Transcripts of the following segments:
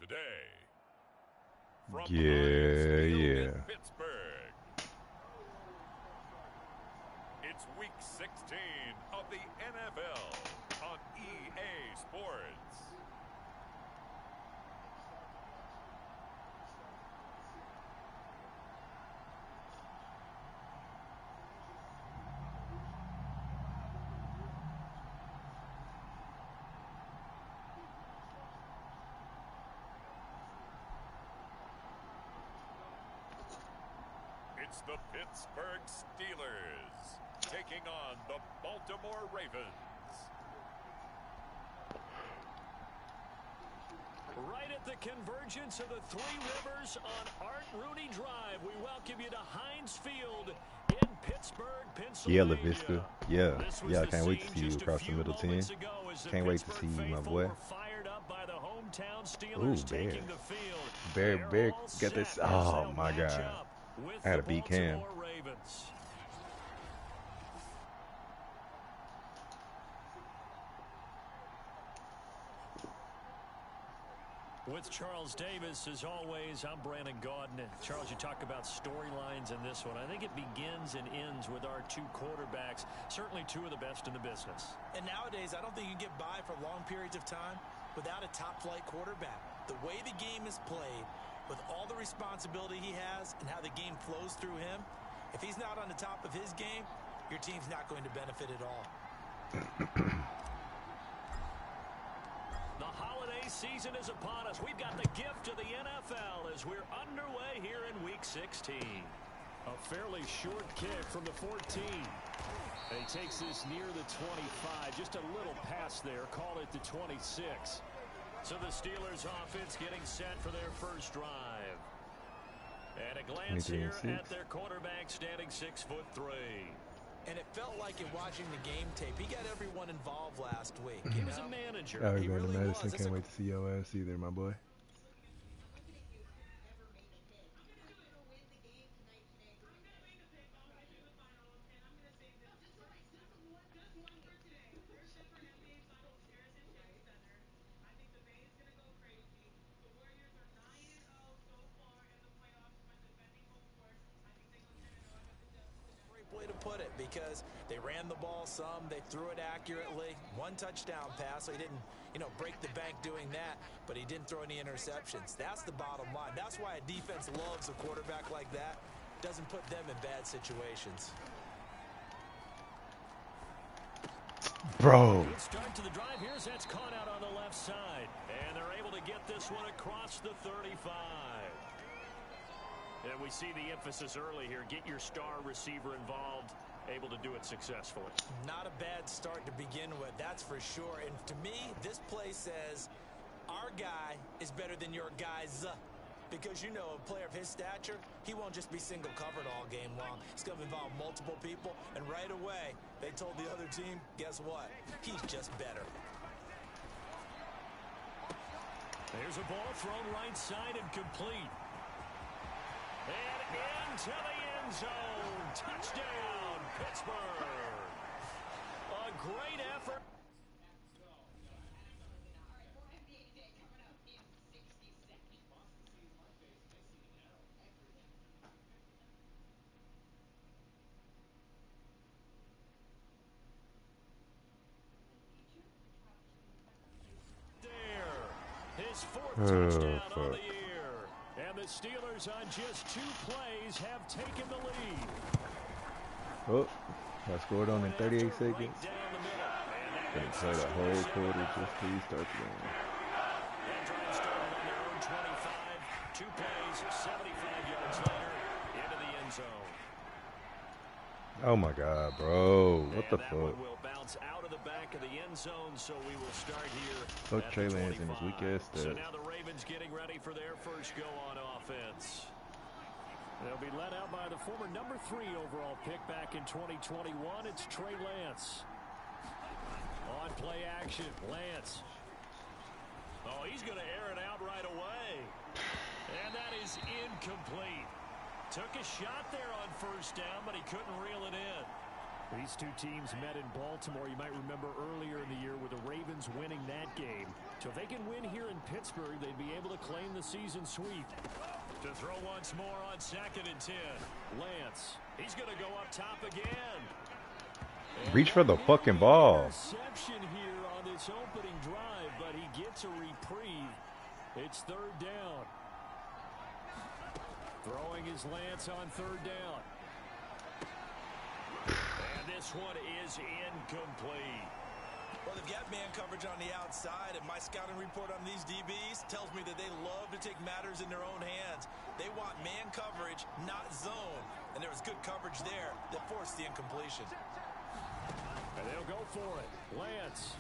today. From Yeah. Pittsburgh. It's week 16 of the NFL on EA Sports. It's the Pittsburgh Steelers taking on the Baltimore Ravens. Right at the convergence of the Three Rivers on Art Rooney Drive, we welcome you to Heinz Field in Pittsburgh, Yeah, Pennsylvania. LaVista. Yeah, I can't wait to see you across the middle 10. Can't wait to see you, my boy. Ooh, Bears. Bear, got this. Oh, my God. I had to beat Cam. With Charles Davis, as always, I'm Brandon Gaudin. And Charles, you talk about storylines in this one. I think it begins and ends with our two quarterbacks, certainly two of the best in the business. And nowadays, I don't think you can get by for long periods of time without a top-flight quarterback. The way the game is played, with all the responsibility he has and how the game flows through him, if he's not on the top of his game, your team's not going to benefit at all. The holiday season is upon us. We've got the gift of the NFL as we're underway here in Week 16. A fairly short kick from the 14. And he takes this near the 25. Just a little pass there. Call it the 26. So the Steelers offense getting set for their first drive. And a glance here at their quarterback standing 6'3". And it felt like in watching the game tape, he got everyone involved last week. He was a manager. Oh, you're going to Madison. Can't wait to see your ass either, my boy. Way to put it, because they ran the ball some, they threw it accurately, one touchdown pass, so he didn't, break the bank doing that, but he didn't throw any interceptions. That's the bottom line. That's why a defense loves a quarterback like that. Doesn't put them in bad situations. Bro. Good start to the drive here as that's caught out on the left side, and they're able to get this one across the 35. And we see the emphasis early here. Get your star receiver involved, able to do it successfully. Not a bad start to begin with, that's for sure. And to me, this play says our guy is better than your guys. Because, a player of his stature, he won't just be single covered all game long. It's going to involve multiple people. And right away, they told the other team, guess what? He's just better. There's a ball thrown right side and complete. And into the end zone. Touchdown, Pittsburgh. A great effort. There. His fourth touchdown on the year. And the Steelers on just 2 plays have taken the lead. Oh, I scored on in 38 seconds. Gonna play the whole quarter just to restart the game. That drive started on their own 25. 2 plays, 75 yards later, into the end zone. Oh my God, bro! What the that fuck? One will bounce out of the back of the end zone, so we will start here. Fuck Trey Lance and his weak ass So stats. now the Ravens getting ready for their first go on offense. They'll be led out by the former number 3 overall pick back in 2021. It's Trey Lance. On play action, Lance. Oh, he's going to air it out right away. And that is incomplete. Took a shot there on first down, but he couldn't reel it in. These two teams met in Baltimore. You might remember earlier in the year with the Ravens winning that game. So if they can win here in Pittsburgh, they'd be able to claim the season sweep. To throw once more on 2nd and 10. Lance, he's going to go up top again. Reach for the fucking ball. Interception here on this opening drive, but he gets a reprieve. It's 3rd down. Throwing is Lance on 3rd down. And this one is incomplete. Well, they've got man coverage on the outside, and my scouting report on these DBs tells me that they love to take matters in their own hands. They want man coverage, not zone. And there was good coverage there that forced the incompletion. And they'll go for it. Lance.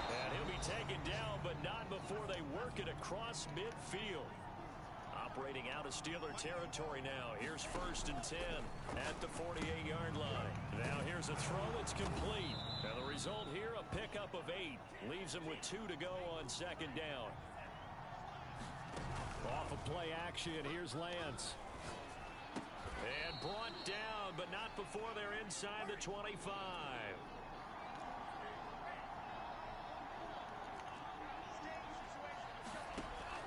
And he'll be taken down, but not before they work it across midfield. Operating out of Steeler territory now. Here's 1st and 10 at the 48-yard line. Now here's a throw that's complete. And the result here, a pickup of 8. Leaves them with 2 to go on 2nd down. Off of play action, here's Lance. And brought down, but not before they're inside the 25.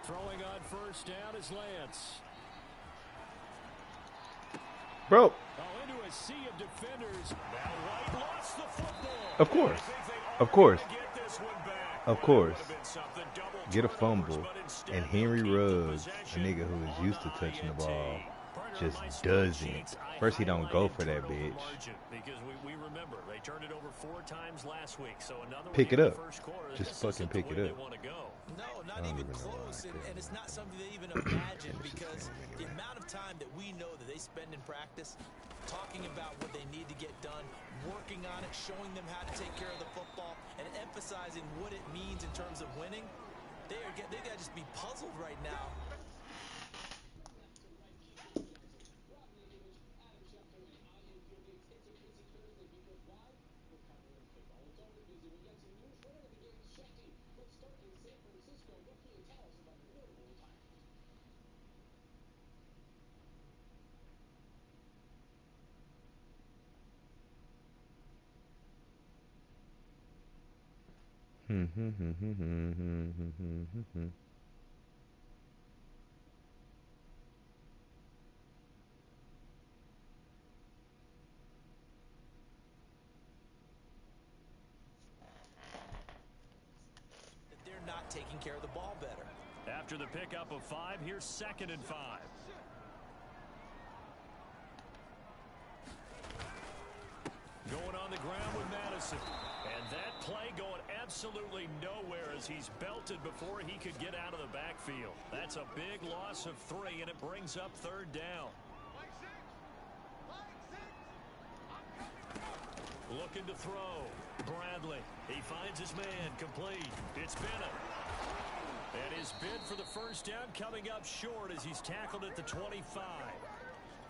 Throwing on 1st down is Lance. Bro. Oh, into a sea of defenders. Now White lost the football. Of course. Of course. Of course. Get a fumble. And Henry Ruggs, a nigga who is used to touching the ball, just doesn't. First, he don't go for that bitch. Because we remember they turned it over 4 times last week. So another pick it up. Just fucking pick it up. No, not even close. And it's not something they even imagine because the amount of time that we know that they spend in practice talking about what they need to get done, working on it, showing them how to take care of the football, and emphasizing what it means in terms of winning. They got to just be puzzled right now. They're not taking care of the ball better. After the pickup of 5, here's 2nd and 5. Going on the ground with Madison. And that play going absolutely nowhere as he's belted before he could get out of the backfield. That's a big loss of 3, and it brings up 3rd down. Looking to throw. Bradley. He finds his man. Complete. It's Bennett. And his bid for the 1st down coming up short as he's tackled at the 25.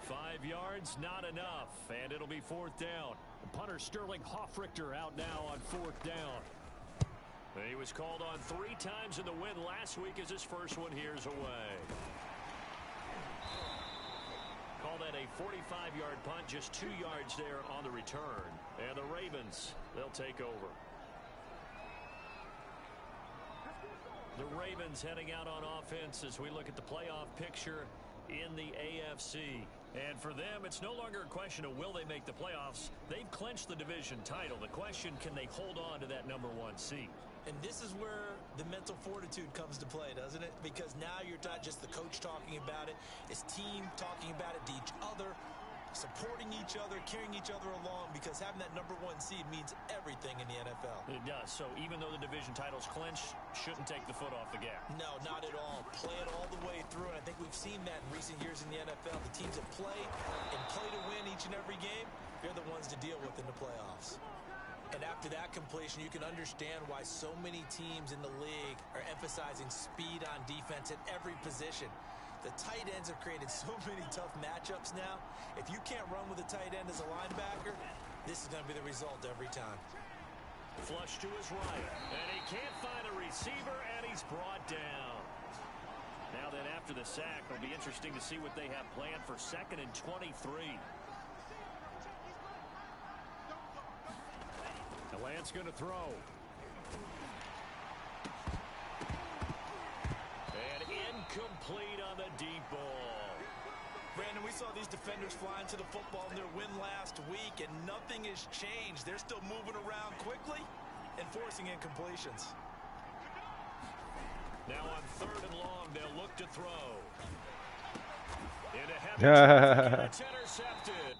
5 yards, not enough. And it'll be 4th down. Punter Sterling Hoffrichter out now on 4th down. He was called on 3 times in the win last week as his first one here's away. Call that a 45-yard punt, just 2 yards there on the return. And the Ravens, they'll take over. The Ravens heading out on offense as we look at the playoff picture in the AFC. And for them, it's no longer a question of will they make the playoffs. They've clinched the division title. The question, can they hold on to that #1 seed? And this is where the mental fortitude comes to play, doesn't it? Because now you're not just the coach talking about it. It's team talking about it to each other, supporting each other, carrying each other along, because having that #1 seed means everything in the NFL. It does. So even though the division title's clinched, shouldn't take the foot off the gas. No, not at all. Play it all the way through, and I think we've seen that in recent years in the NFL. The teams that play and play to win each and every game, they're the ones to deal with in the playoffs. And after that completion, you can understand why so many teams in the league are emphasizing speed on defense at every position. The tight ends have created so many tough matchups now. If you can't run with a tight end as a linebacker, this is going to be the result every time. Flush to his right, and he can't find a receiver, and he's brought down. Now then, after the sack, it'll be interesting to see what they have planned for 2nd and 23. The Lance going to throw. complete on the deep ball. Brandon, we saw these defenders flying to the football in their win last week, and nothing has changed. They're still moving around quickly and forcing incompletions. Now on 3rd and long, they'll look to throw. Into heavy traffic, and it's intercepted.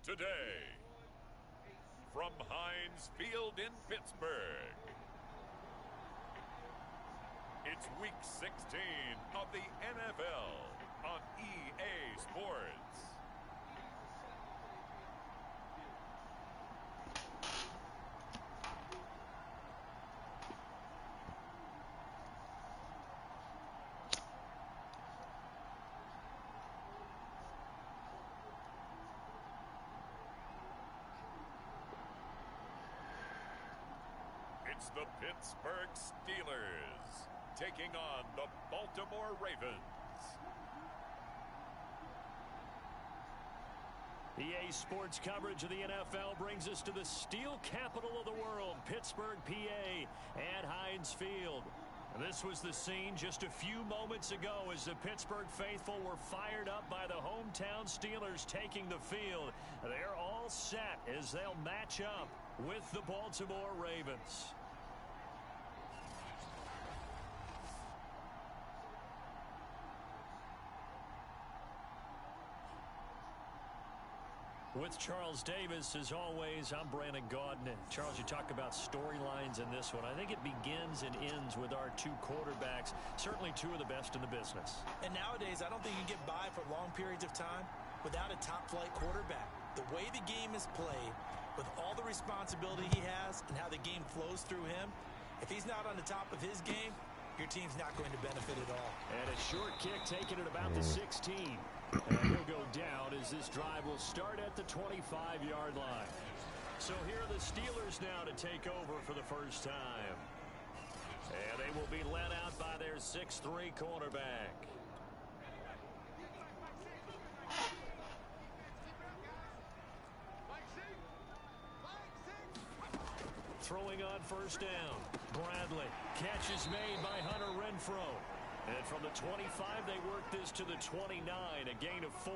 Today, from Heinz Field in Pittsburgh, it's Week 16 of the NFL on EA Sports. It's the Pittsburgh Steelers taking on the Baltimore Ravens. EA Sports coverage of the NFL brings us to the steel capital of the world, Pittsburgh, PA, at Heinz Field. This was the scene just a few moments ago as the Pittsburgh faithful were fired up by the hometown Steelers taking the field. They're all set as they'll match up with the Baltimore Ravens. With Charles Davis, as always, I'm Brandon Gaudin. And Charles, you talk about storylines in this one. I think it begins and ends with our two quarterbacks, certainly two of the best in the business. And nowadays, I don't think you can get by for long periods of time without a top-flight quarterback. The way the game is played, with all the responsibility he has and how the game flows through him, if he's not on the top of his game, your team's not going to benefit at all. And a short kick taken at about the 16. And he'll go down as this drive will start at the 25-yard line. So here are the Steelers now to take over for the first time. And they will be led out by their 6'3" cornerback. Throwing on first down. Bradley. Catch is made by Hunter Renfrow. And from the 25, they work this to the 29, a gain of 4.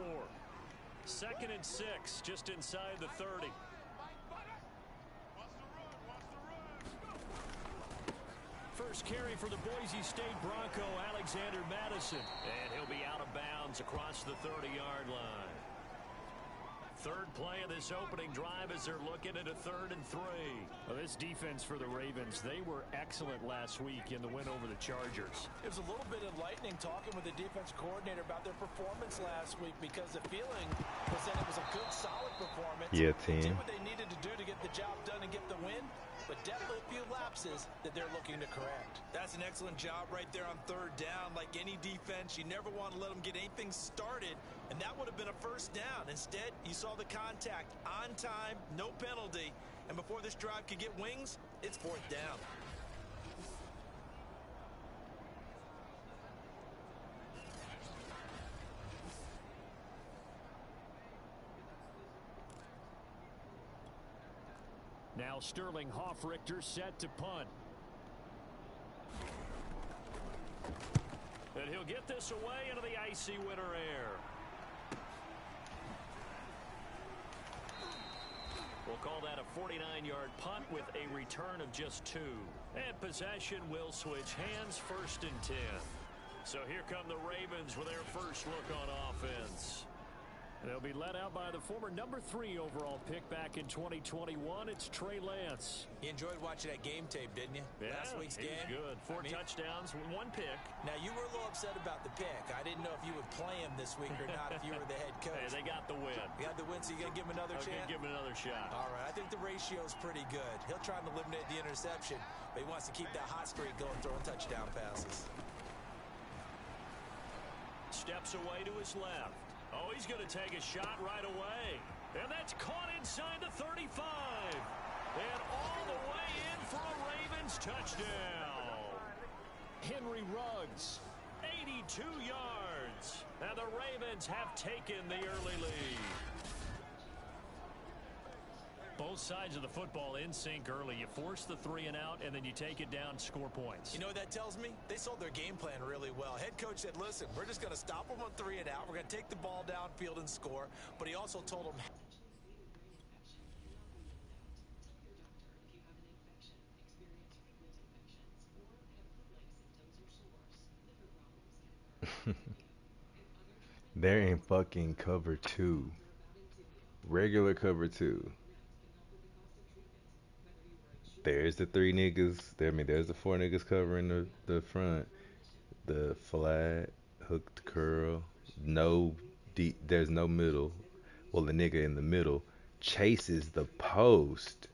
2nd and 6, just inside the 30. First carry for the Boise State Bronco, Alexander Madison. And he'll be out of bounds across the 30-yard line. Third play of this opening drive as they're looking at a 3rd and 3. Well, this defense for the Ravens, they were excellent last week in the win over the Chargers. It was a little bit enlightening talking with the defense coordinator about their performance last week because the feeling was that it was a good, solid performance. Yeah, They team. did what they needed to do to get the job done and get the win, but definitely a few lapses that they're looking to correct. That's an excellent job right there on 3rd down. Like any defense, you never want to let them get anything started, and that would have been a first down. Instead, you saw the contact on time, no penalty, And before this drive could get wings, it's 4th down. Now Sterling Hoffrichter set to punt. And he'll get this away into the icy winter air. We'll call that a 49-yard punt with a return of just 2. And possession will switch hands, 1st and 10. So here come the Ravens with their first look on offense. They'll be led out by the former number 3 overall pick back in 2021. It's Trey Lance. You enjoyed watching that game tape, didn't you? Yeah, Last week's game. Good. 4 touchdowns, 1 pick. Now, you were a little upset about the pick. I didn't know if you would play him this week or not if you were the head coach. Hey, they got the win. You got the win, so you're going to give him another chance? Give him another shot. All right, I think the ratio's pretty good. He'll try to eliminate the interception, but he wants to keep that hot streak going, throwing touchdown passes. Steps away to his left. Oh, he's going to take a shot right away. And that's caught inside the 35. And all the way in for a Ravens touchdown. Henry Ruggs, 82 yards. And the Ravens have taken the early lead. Both sides of the football in sync early. You force the 3 and out, and then you take it down, score points. You know what that tells me? They sold their game plan really well. Head coach said, listen, we're just going to stop them on 3 and out. We're going to take the ball downfield and score. But he also told them... They're in fucking cover 2. Regular cover 2. There's the 3 niggas. There's the 4 niggas covering the front. The flat, hooked curl. There's no middle. Well, the nigga in the middle chases the post.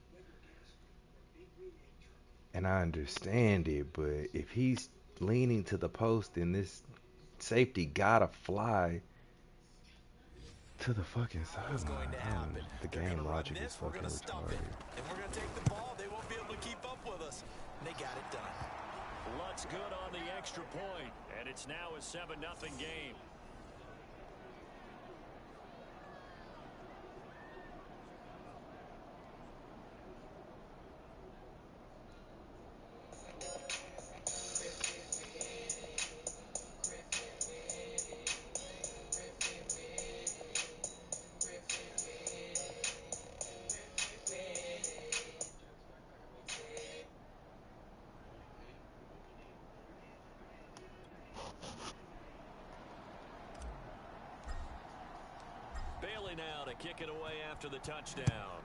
And I understand it, but if he's leaning to the post, then this safety gotta fly to the fucking sideline. The game logic is fucking retarded. And we're going to take the ball. They won't be able to keep up with us. And they got it done. Luck's good on the extra point, and it's now a 7-0 game. Now to kick it away after the touchdown.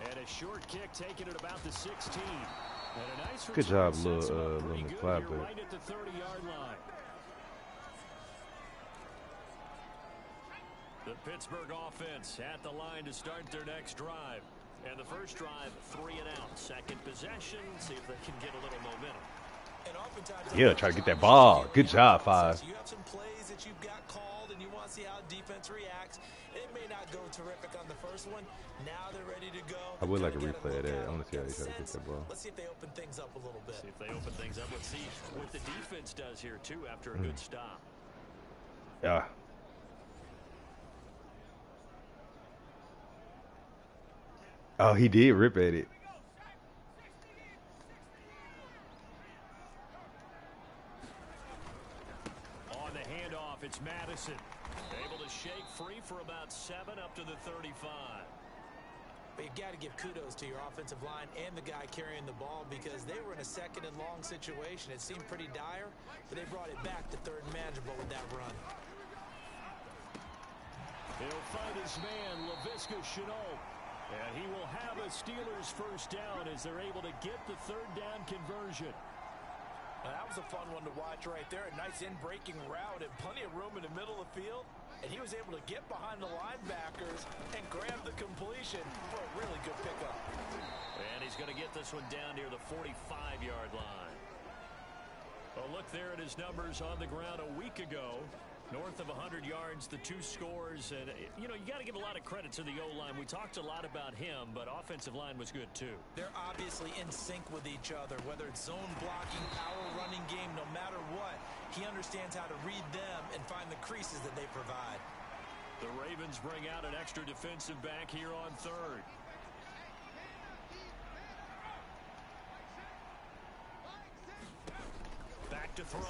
And a short kick taken at about the 16. And a nice good job, Lil McFly, but right at the 30-yard line. The Pittsburgh offense at the line to start their next drive. And the first drive, 3 and out. Second possession, see if they can get a little momentum. Yeah, try to get that ball. Good job, 5. You have some plays that you've got called, and you want to see how defense reacts. It may not go terrific on the first one. Now they're ready to go. I would like a replay of that. I want to see how they try to get that ball. Let's see if they open things up a little bit. See if they open things up. Let's see what the defense does here, too, after a good stop. Yeah. Oh, he did rip at it. It's Madison, able to shake free for about 7 up to the 35. But you've got to give kudos to your offensive line and the guy carrying the ball because they were in a 2nd and long situation. It seemed pretty dire, but they brought it back to 3rd and manageable with that run. He'll find his man, Laviska Shenault, and he will have a Steelers first down as they're able to get the 3rd down conversion. Well, that was a fun one to watch right there. A nice in-breaking route and plenty of room in the middle of the field. And he was able to get behind the linebackers and grab the completion for a really good pickup. And he's going to get this one down near the 45-yard line. A look there at his numbers on the ground a week ago. North of 100 yards, the 2 scores. And, you know, you got to give a lot of credit to the O-line. We talked a lot about him, but offensive line was good, too. They're obviously in sync with each other, whether it's zone blocking, power running game, no matter what. He understands how to read them and find the creases that they provide. The Ravens bring out an extra defensive back here on 3rd. Back to throw.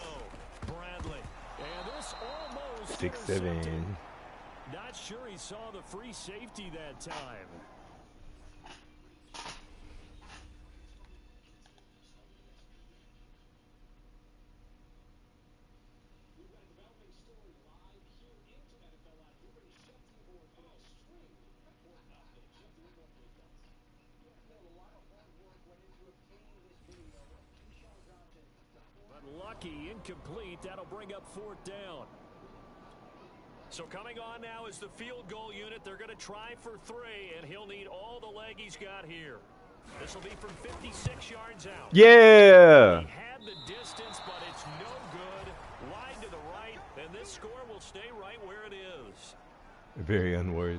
Bradley. And this almost 6-7. Not sure he saw the free safety that time. Lucky, incomplete. That'll bring up 4th down. So coming on now is the field goal unit. They're going to try for 3, and he'll need all the leg he's got here. This will be from 56 yards out. Yeah. He had the distance, but it's no good. Wide to the right, and this score will stay right where it is. Very unworthy.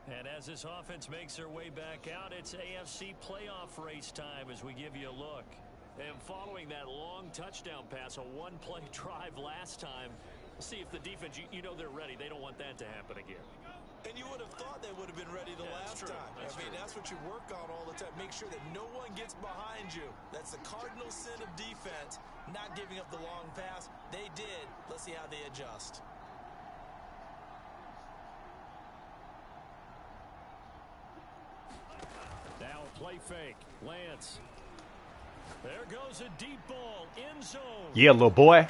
And as this offense makes their way back out, it's AFC playoff race time as we give you a look. And following that long touchdown pass, a one-play drive last time, see if the defense, you know they're ready. They don't want that to happen again. And you would have thought they would have been ready the last time. That's what you work on all the time. Make sure that no one gets behind you. That's the cardinal sin of defense, not giving up the long pass. They did. Let's see how they adjust. Now play fake. Lance. There goes a deep ball. End zone. Yeah, little boy.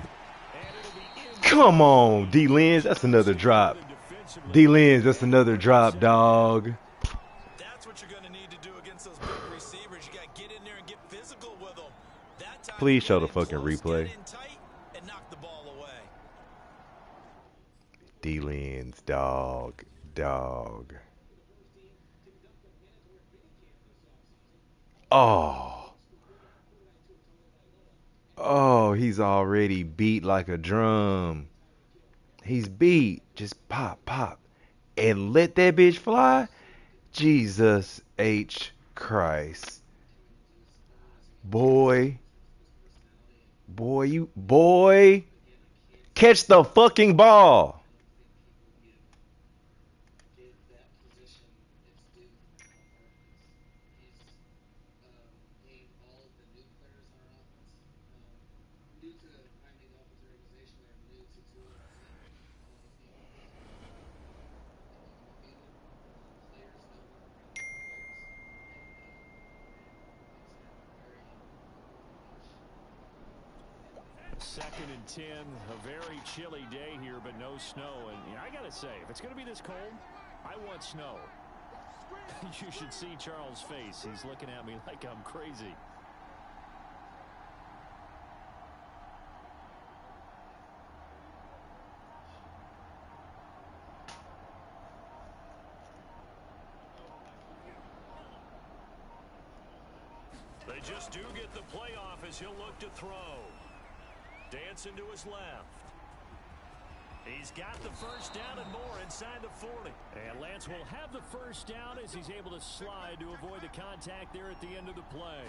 Come on, D-Lens. That's another drop. D-Lens, that's another drop, dog. That's what you're going to need to do against those big receivers. You got to get in there and get physical with them. That time Please show the fucking replay. And knock the ball away. D-Lens, dog. Oh, he's already beat like a drum. He's beat. Just pop. And let that bitch fly? Jesus H. Christ. Boy. Catch the fucking ball. Second and 10, a very chilly day here, but no snow. And I got to say, if it's going to be this cold, I want snow. You should see Charles' face. He's looking at me like I'm crazy. They just do get the playoff as he'll look to throw. Dancing to his left. He's got the first down and more inside the 40. And Lance will have the first down as he's able to slide to avoid the contact there at the end of the play.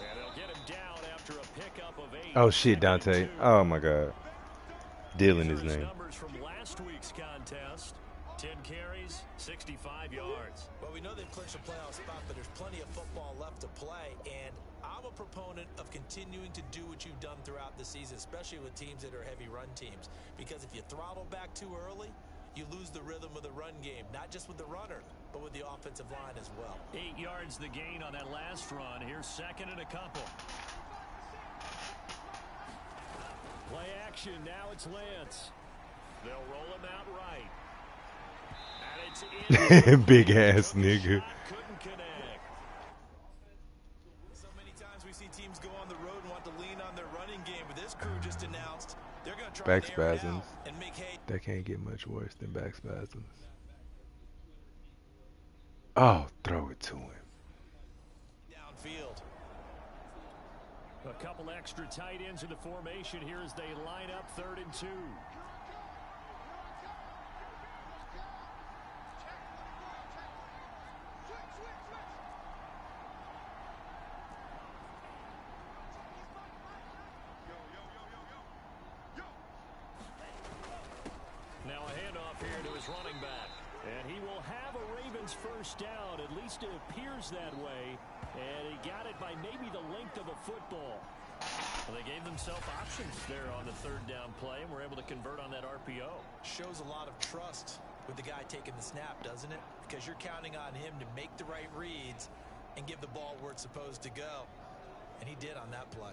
And they'll get him down after a pickup of 8. Oh shit, Dante. Oh my God. Dylan his name. Numbers from last week's contest. 10 carries, 65 yards. Well, we know they've clinched a playoff spot, but there's plenty of football left to play, and I'm a proponent of continuing to do what you've done throughout the season, especially with teams that are heavy run teams, because if you throttle back too early, you lose the rhythm of the run game, not just with the runner, but with the offensive line as well. 8 yards the gain on that last run. Here's second and a couple. Play action. Now it's Lance. They'll roll him out right. Big ass nigga. So many times we see teams go on the road and want to lean on their running game, but this crew just announced Back spasms. That can't get much worse than back spasms. Oh, throw it to him. Downfield. A couple extra tight ends in the formation here as they line up 3rd and 2. Now a handoff here to his running back. And he will have a Ravens first down. At least it appears that way. And he got it by maybe the length of a football. Well, they gave themselves options there on the 3rd down play and were able to convert on that RPO. Shows a lot of trust with the guy taking the snap, doesn't it? Because you're counting on him to make the right reads and give the ball where it's supposed to go. And he did on that play.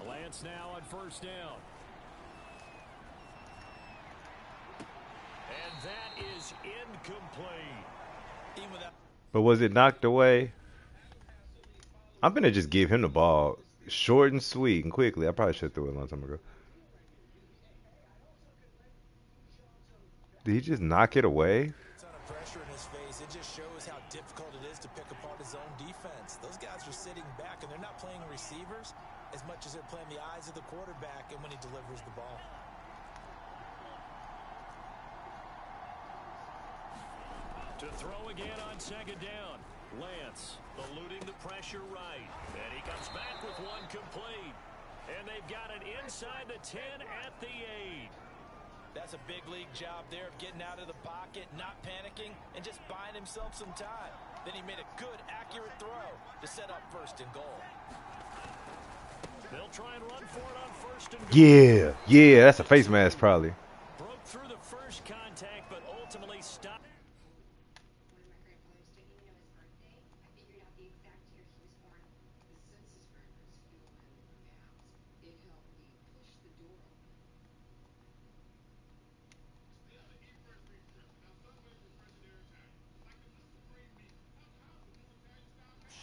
Lance now on 1st down. And that is incomplete. But was it knocked away? I'm going to just give him the ball. Short and sweet and quickly. I probably should have threw it a long time ago. Did he just knock it away? Pressure in his face. It just shows how difficult it is to pick apart his own defense. Those guys are sitting back and they're not playing receivers as much as they're playing the eyes of the quarterback and when he delivers the ball. To throw again on 2nd down. Lance eluding the pressure right. And he comes back with one complete. And they've got it inside the 10 at the 8. That's a big league job there of getting out of the pocket, not panicking, and just buying himself some time. Then he made a good, accurate throw to set up 1st and goal. They'll try and run for it on 1st and Yeah, goal. yeah, that's a face mask probably. Broke through the first contact, but ultimately stopped.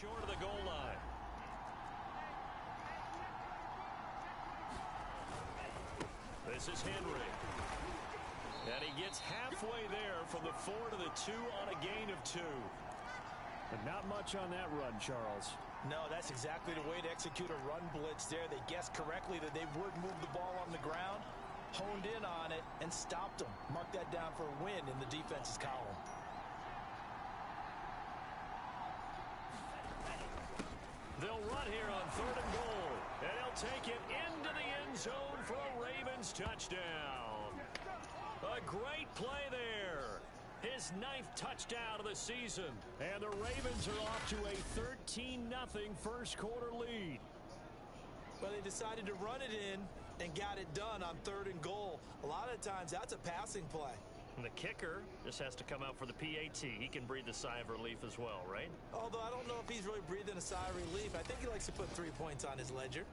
Short of the goal line. This is Henry. And he gets halfway there from the 4 to the 2 on a gain of 2. But not much on that run, Charles. No, that's exactly the way to execute a run blitz there. They guessed correctly that they would move the ball on the ground, honed in on it, and stopped them. Mark that down for a win in the defense's column. They'll run here on 3rd and goal. And he'll take it into the end zone for a Ravens touchdown. A great play there. His 9th touchdown of the season. And the Ravens are off to a 13-0 first quarter lead. Well, they decided to run it in and got it done on 3rd and goal. A lot of times that's a passing play. And the kicker just has to come out for the PAT. He can breathe a sigh of relief as well, right? Although I don't know if he's really breathing a sigh of relief. I think he likes to put 3 points on his ledger.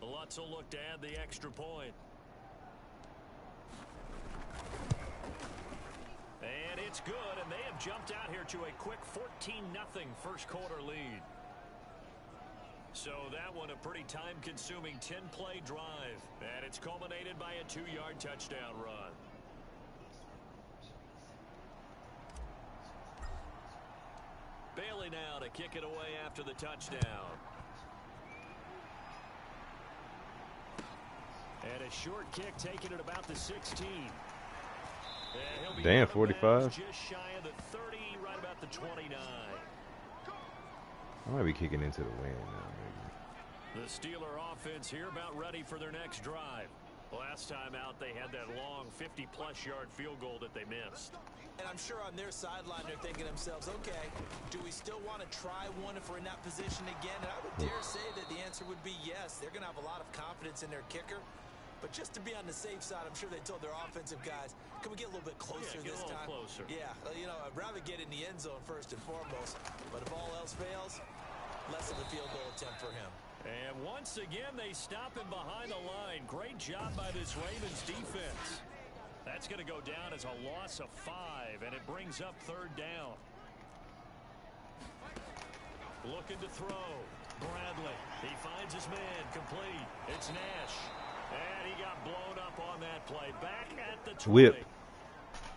Lutz will look to add the extra point. And it's good, and they have jumped out here to a quick 14-0 first quarter lead. So that one a pretty time-consuming 10-play drive, and it's culminated by a 2-yard touchdown run. Bailey now to kick it away after the touchdown. And a short kick taken at about the 16. Damn, 45. Just shy of the 30, right about the 29. I might be kicking into the wind now, maybe. The Steeler offense here about ready for their next drive. Last time out, they had that long 50-plus yard field goal that they missed. And I'm sure on their sideline they're thinking to themselves, okay, do we still want to try one if we're in that position again? And I would dare say that the answer would be yes. They're going to have a lot of confidence in their kicker. But just to be on the safe side, I'm sure they told their offensive guys, can we get a little bit closer this time? Closer. Yeah, you know, I'd rather get in the end zone first and foremost. But if all else fails, less of a field goal attempt for him. And once again, they stop him behind the line. Great job by this Ravens defense. That's going to go down as a loss of 5, and it brings up 3rd down. Looking to throw. Bradley. He finds his man. Complete. It's Nash. And he got blown up on that play. Back at the 20. Whip.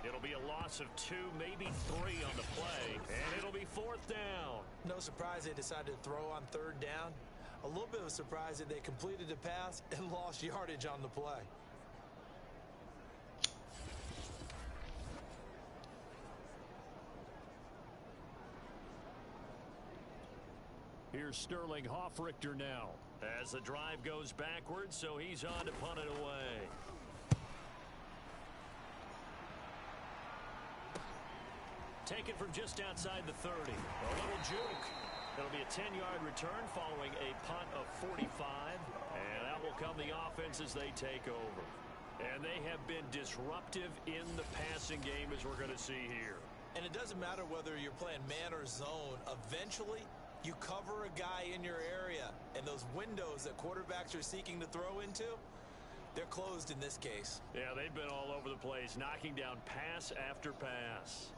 It'll be a loss of 2, maybe 3 on the play. And it'll be 4th down. No surprise they decided to throw on 3rd down. A little bit of a surprise that they completed the pass and lost yardage on the play. Here's Sterling Hoffrichter now as the drive goes backwards, so he's on to punt it away. Taken from just outside the 30. A little juke. It'll be a 10-yard return following a punt of 45, and that will come the offense as they take over. And they have been disruptive in the passing game, as we're going to see here. And it doesn't matter whether you're playing man or zone. Eventually, you cover a guy in your area, and those windows that quarterbacks are seeking to throw into, they're closed in this case. Yeah, they've been all over the place, knocking down pass after pass.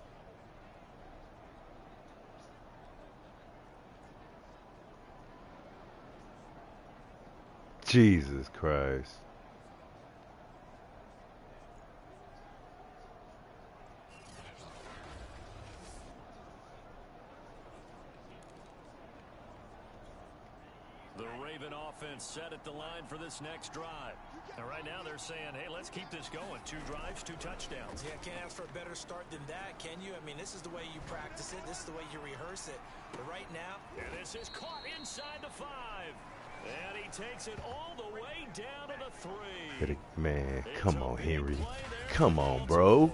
Jesus Christ. The Raven offense set at the line for this next drive. And right now they're saying, hey, let's keep this going. 2 drives, 2 touchdowns. Yeah, can't ask for a better start than that, can you? I mean, this is the way you practice it. This is the way you rehearse it. But right now... And this is caught inside the 5. And he takes it all the way down to the 3. Man, come on, Henry. Come on, bro.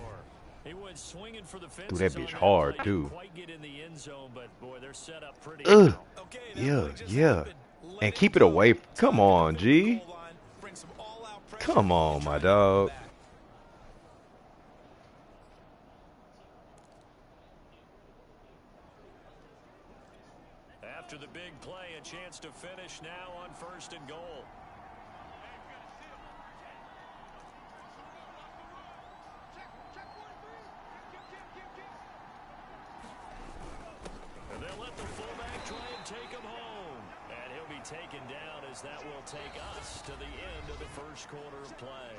He went swinging for the fence. Dude, that bitch hard, too. Quite get in the end zone, but boy, they're set up pretty. Yeah. And keep it away. Come on, G. Come on, my dog. After the big play, a chance to finish now on 1st and goal. And they'll let the fullback try and take him home. And he'll be taken down as that will take us to the end of the 1st quarter of play.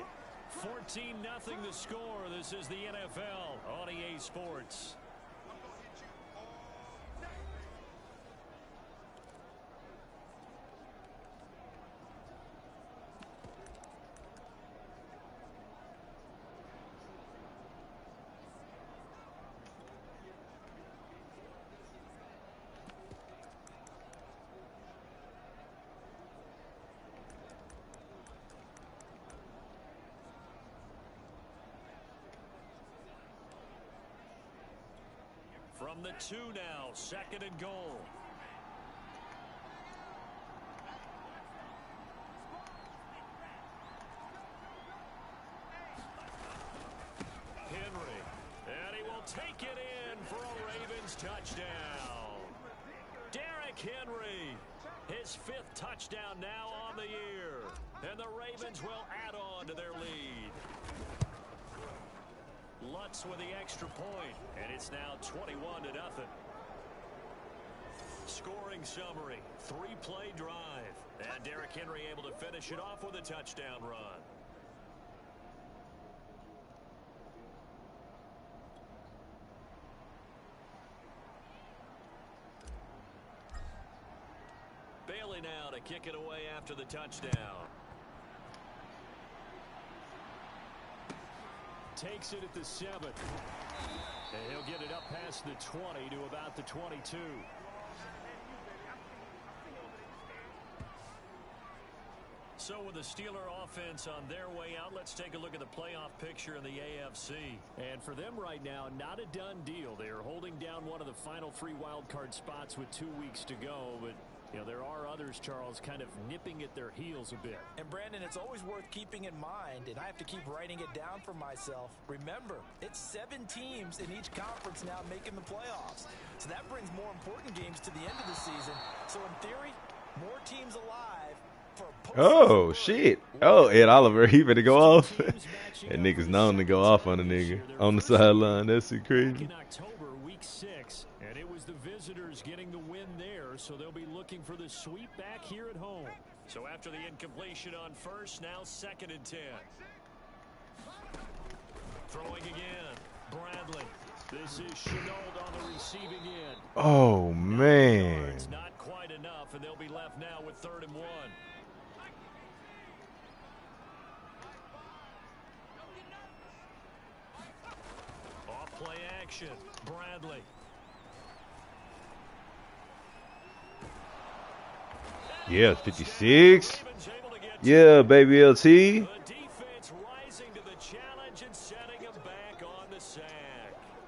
14-0 the score. This is the NFL on EA Sports. From the 2 now, 2nd and goal. Henry, and he will take it in for a Ravens touchdown. Derrick Henry, his 5th touchdown now on the year. And the Ravens will add on to their lead. Lutz with the extra point, and it's now 21-0. Scoring summary, 3-play drive, and Derrick Henry able to finish it off with a touchdown run. Bailey now to kick it away after the touchdown. Takes it at the 7. And he'll get it up past the 20 to about the 22. So with the Steeler offense on their way out, let's take a look at the playoff picture in the AFC. And for them right now, not a done deal. They are holding down one of the final 3 wild card spots with 2 weeks to go. But, you know, there are others, Charles, kind of nipping at their heels a bit. And, Brandon, it's always worth keeping in mind, and I have to keep writing it down for myself. Remember, it's 7 teams in each conference now making the playoffs. So that brings more important games to the end of the season. So, in theory, more teams alive. Oh, shit. Oh, Ed Oliver, he better go off. That nigga's known to go off on a nigga on the sideline. That's crazy. In October, week 6, and it was the visitors getting the win there, so they'll be looking for the sweep back here at home. So after the incompletion on first, now 2nd and 10. Throwing again, Bradley. This is Chenault on the receiving end. Oh, man. It's not quite enough, and they'll be left now with 3rd and 1. Play action, Bradley. Yeah, 56. Yeah, baby LT. The defense rising to the challenge and setting him back on the sack.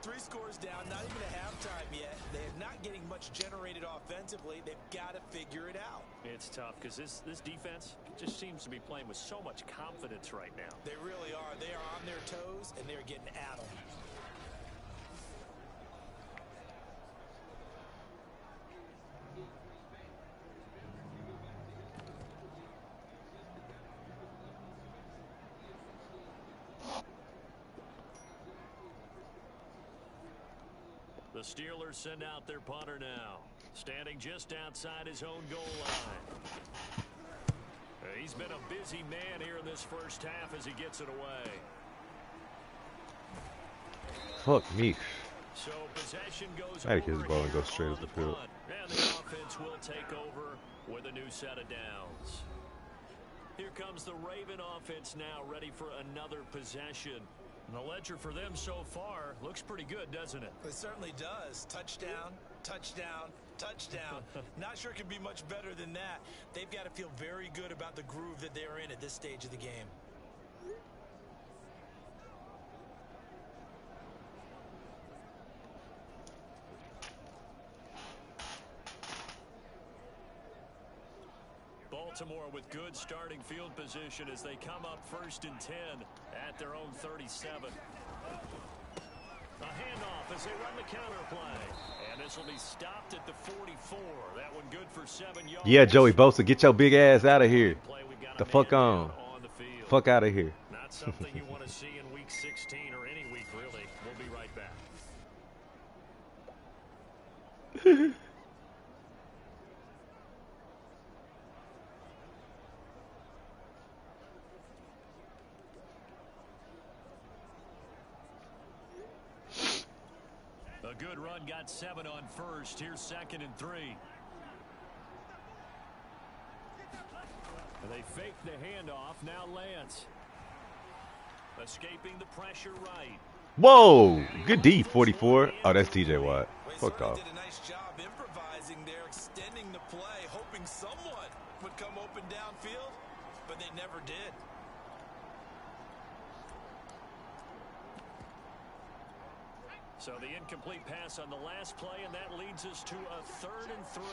3 scores down, not even a halftime yet. They're not getting much generated offensively. They've got to figure it out. It's tough because this defense just seems to be playing with so much confidence right now. They really are. They are on their toes, and they're getting at them. The Steelers send out their punter now, standing just outside his own goal line. He's been a busy man here in this first half as he gets it away. Fuck me. So possession goes I had to kick over his ball and here go straight on up the field. punt. And the offense will take over with a new set of downs. Here comes the Raven offense now, ready for another possession. And the ledger for them so far looks pretty good, doesn't it? It certainly does. Touchdown, touchdown, touchdown. Not sure it can be much better than that. They've got to feel very good about the groove that they're in at this stage of the game. Baltimore with good starting field position as they come up 1st and 10 at their own 37. A handoff as they run the counter play. And this will be stopped at the 44. That one good for 7 yards. Yeah, Joey Bosa, get your big ass out of here. The fuck on. Fuck out of here. Not something you want to see in week 16 or any week, really. We'll be right back. A good run, got 7 on first. Here's 2nd and 3. They fake the handoff. Now Lance. Escaping the pressure right. Whoa! Good D, 44. Oh, that's TJ Watt. Fucked off. Did a nice job improvising there, extending the play, hoping someone would come open downfield, but they never did. So the incomplete pass on the last play, and that leads us to a 3rd and 3.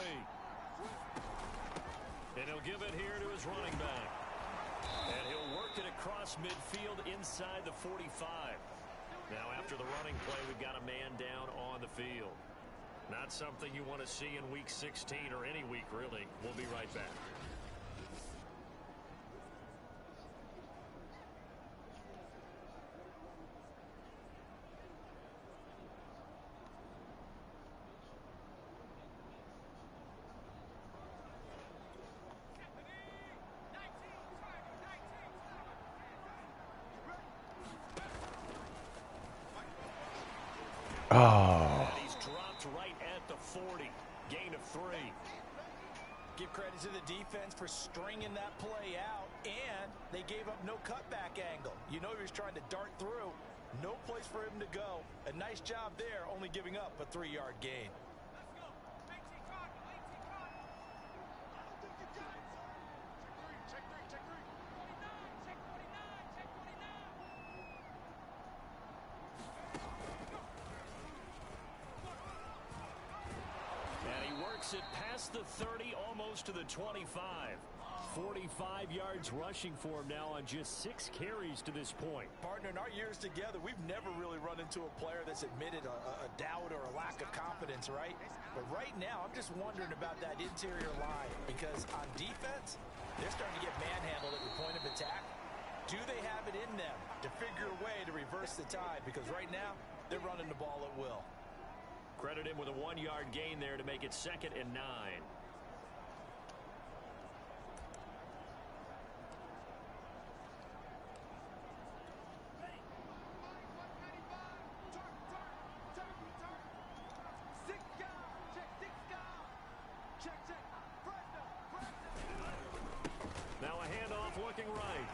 And he'll give it here to his running back. And he'll work it across midfield inside the 45. Now after the running play, we've got a man down on the field. Not something you want to see in week 16 or any week, really. We'll be right back. Oh. And he's dropped right at the 40. Gain of 3. Give credit to the defense for stringing that play out, and they gave up no cutback angle. You know he was trying to dart through. No place for him to go. A nice job there, only giving up a 3-yard gain. makes it past the 30, almost to the 25. 45 yards rushing for him now on just 6 carries to this point. Partner, in our years together, we've never really run into a player that's admitted a doubt or a lack of confidence, right? But right now, I'm just wondering about that interior line, because on defense, they're starting to get manhandled at the point of attack. Do they have it in them to figure a way to reverse the tide? Because right now, they're running the ball at will. Credit him with a 1-yard gain there to make it 2nd and 9. Now a handoff looking right.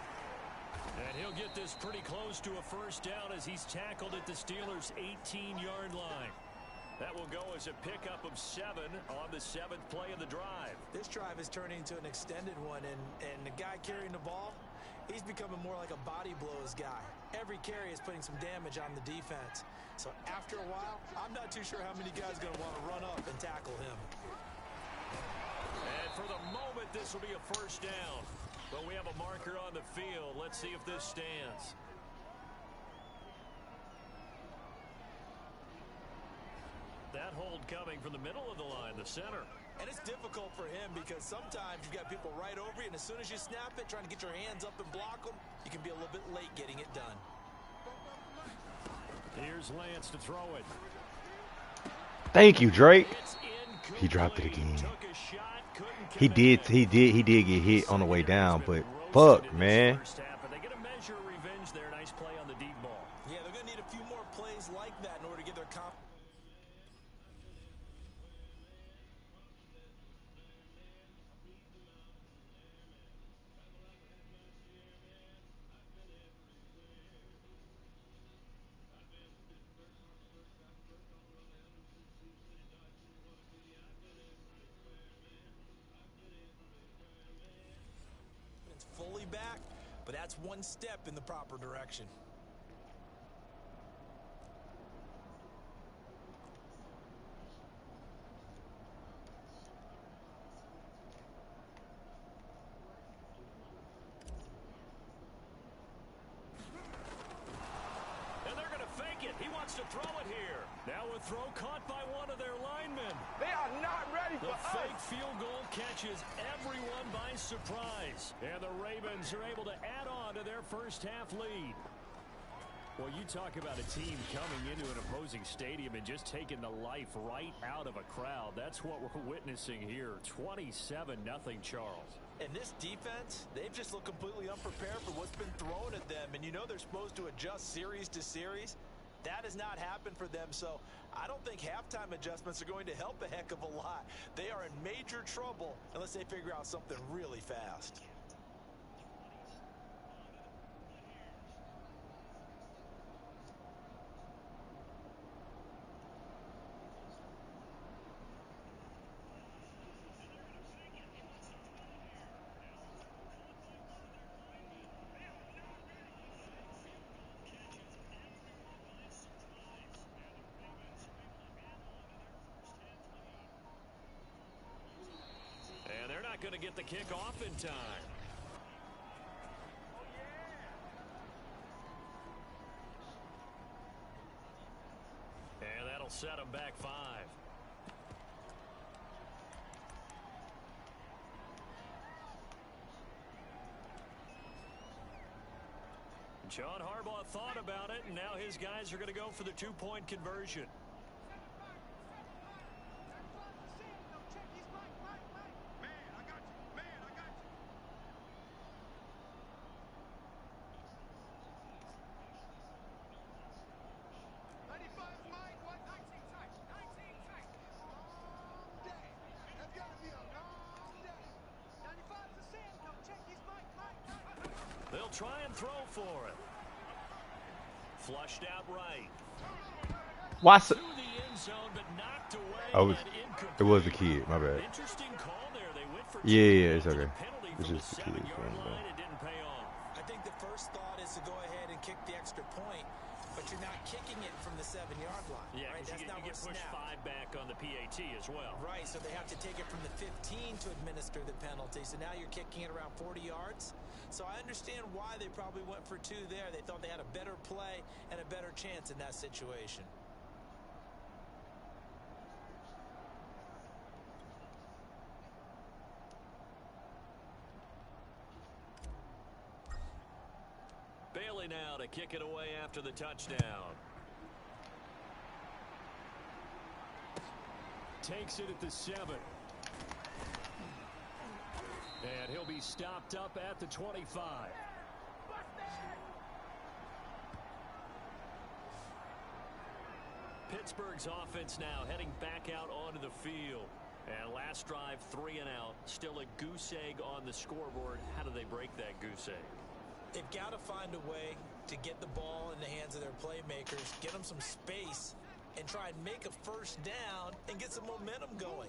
And he'll get this pretty close to a first down as he's tackled at the Steelers' 18-yard line. That will go as a pickup of 7 on the 7th play of the drive. This drive is turning into an extended one, and the guy carrying the ball, he's becoming more like a body blows guy. Every carry is putting some damage on the defense. So after a while, I'm not too sure how many guys are going to want to run up and tackle him. And for the moment, this will be a first down. But we have a marker on the field. Let's see if this stands. That hold coming from the middle of the line, the center. And it's difficult for him because sometimes you've got people right over you, and as soon as you snap it, trying to get your hands up and block them, you can be a little bit late getting it done. Here's Lance to throw it. Thank you, Drake. He dropped it again. He did get hit on the way down, but fuck, man. They get a measure of revenge there. Nice play on the deep ball. Yeah, they're going to need a few more plays like that in order to get their confidence. Fully back, but that's one step in the proper direction. And they're going to fake it. He wants to throw it here. Now a throw caught by one of their linemen. They are not ready for The us. fake field goal catches everyone by surprise. And the Ravens are able to add on to their first half lead. Well, you talk about a team coming into an opposing stadium and just taking the life right out of a crowd. That's what we're witnessing here. 27-0 Charles. And this defense, they've just looked completely unprepared for what's been thrown at them. And you know they're supposed to adjust series to series. That has not happened for them, so I don't think halftime adjustments are going to help a heck of a lot. They are in major trouble unless they figure out something really fast. Going to get the kick off in time. And that'll set him back 5. John Harbaugh thought about it, and now his guys are going to go for the 2-point conversion. They'll try and throw for it. Flushed out right. What's To the end zone, but knocked away. Oh, it was a kid. My bad. Interesting call there. They went for Yeah, it's okay. penalty It's from just the a kid. 7-yard line. It didn't pay off. I think the first thought is to go ahead and kick the extra point, but you're not kicking it from the 7-yard line. Yeah, right? because That's you not get where pushed snap. 5 5 back on the PAT as well. Right, so they have to take it from the 15 to administer the penalty. So now you're kicking it around 40 yards. So I understand why they probably went for 2 there. They thought they had a better play and a better chance in that situation. Bailey now to kick it away after the touchdown. Takes it at the 7. And he'll be stopped up at the 25. Pittsburgh's offense now heading back out onto the field. And last drive, 3 and out. Still a goose egg on the scoreboard. How do they break that goose egg? They've got to find a way to get the ball in the hands of their playmakers, get them some space, and try and make a first down and get some momentum going.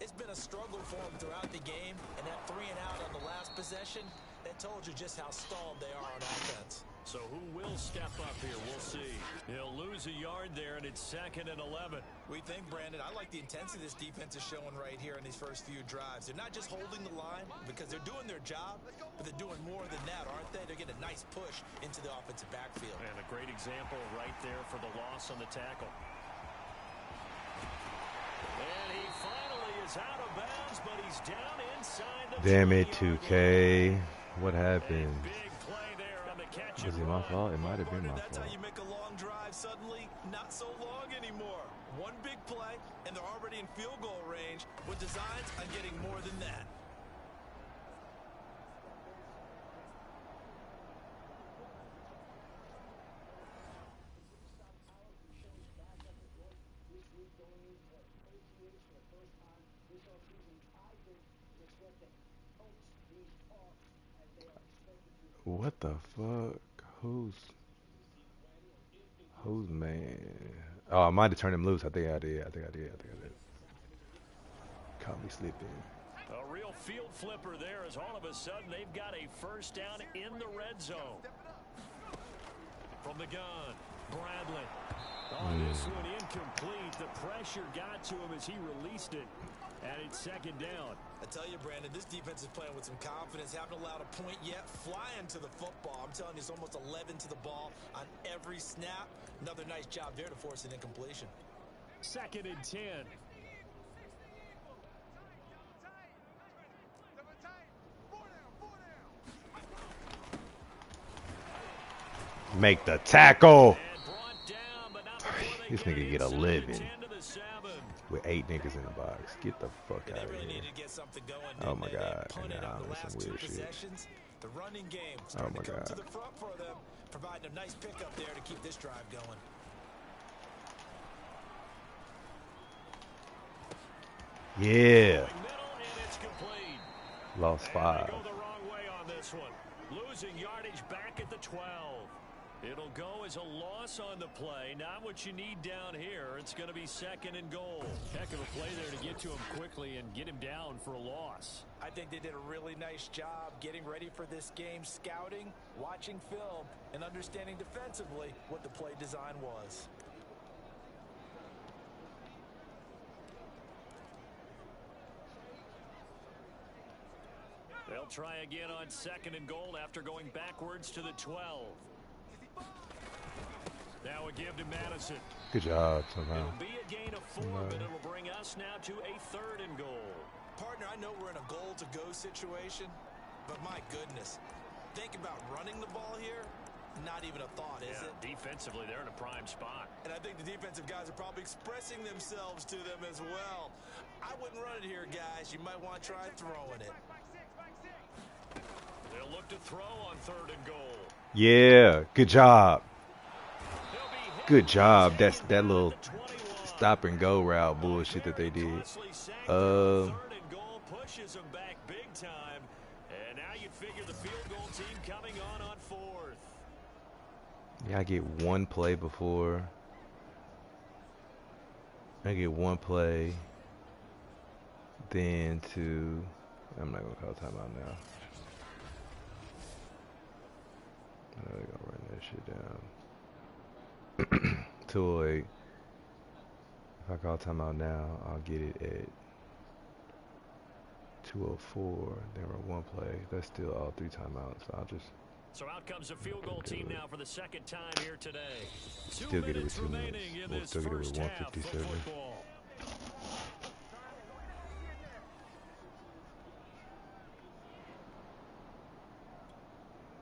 It's been a struggle for them throughout the game, and that 3 and out on the last possession, that told you just how stalled they are on offense. So who will step up here? We'll see. He'll lose a yard there, and it's 2nd and 11. We think, Brandon, I like the intensity this defense is showing right here in these first few drives. They're not just holding the line because they're doing their job, but they're doing more than that, aren't they? They're getting a nice push into the offensive backfield. And a great example right there for the loss on the tackle. And he finally is out of bounds, but he's down inside the Damn it, 2K. What happened? big play there on the catch. Was it my fault? It might have been my That's fault. how you make a long drive suddenly not so long anymore. One big play, and they're already in field goal range with designs on getting more than that. What the fuck? Who's man? Oh, I might have turned him loose. I think I did. Caught me slipping. A real field flipper there as all of a sudden they've got a first down in the red zone. From the gun, Bradley. Oh, this one incomplete. The pressure got to him as he released it. And it's 2nd down. I tell you, Brandon, this defense is playing with some confidence. Haven't allowed a point yet. Flying to the football. I'm telling you, it's almost 11 to the ball on every snap. Another nice job there to force an incompletion. 2nd and 10. Make the tackle. And brought down, but not before they This nigga get it. 11 10 to the 7. with 8 niggas in the box. Get the fuck They out of really here. needed to get something going. Oh my didn't they? God. They punted Nah, on the that's some last 2 weird shit. possessions. The running game Oh starting my to come to God. the front for them, providing a nice pickup there to keep this drive going. Yeah. Middle, and it's complete. Lost And 5. they go the wrong way on this one. Losing yardage back at the 12. It'll go as a loss on the play. Not what you need down here. It's going to be 2nd and goal. Heck of a play there to get to him quickly and get him down for a loss. I think they did a really nice job getting ready for this game, scouting, watching film, and understanding defensively what the play design was. They'll try again on 2nd and goal after going backwards to the 12. Now a give to Madison. Good job somehow. It'll be a gain of 4, but it'll bring us now to a 3rd and goal. Partner, I know we're in a goal-to-go situation, but my goodness, think about running the ball here. Not even a thought, is it? Defensively, they're in a prime spot. And I think the defensive guys are probably expressing themselves to them as well. I wouldn't run it here, guys. You might want to try throwing it. They'll look to throw on 3rd and goal. Yeah. Good job. Good job. That's that little stop and go route bullshit that they did. 3rd and goal pushes them back big time. And now you'd figure the field goal team coming on 4th. Yeah, I get one play before. I get one play. Then two. I'm not gonna call timeout now. They're gonna run that shit down. 208. If I call timeout now, I'll get it at 2:04. Then we're one play. That's still all 3 timeouts. So I'll just. So out comes a field goal team now for the second time here today. Still get it with 2 minutes. We'll still get it with 1:57.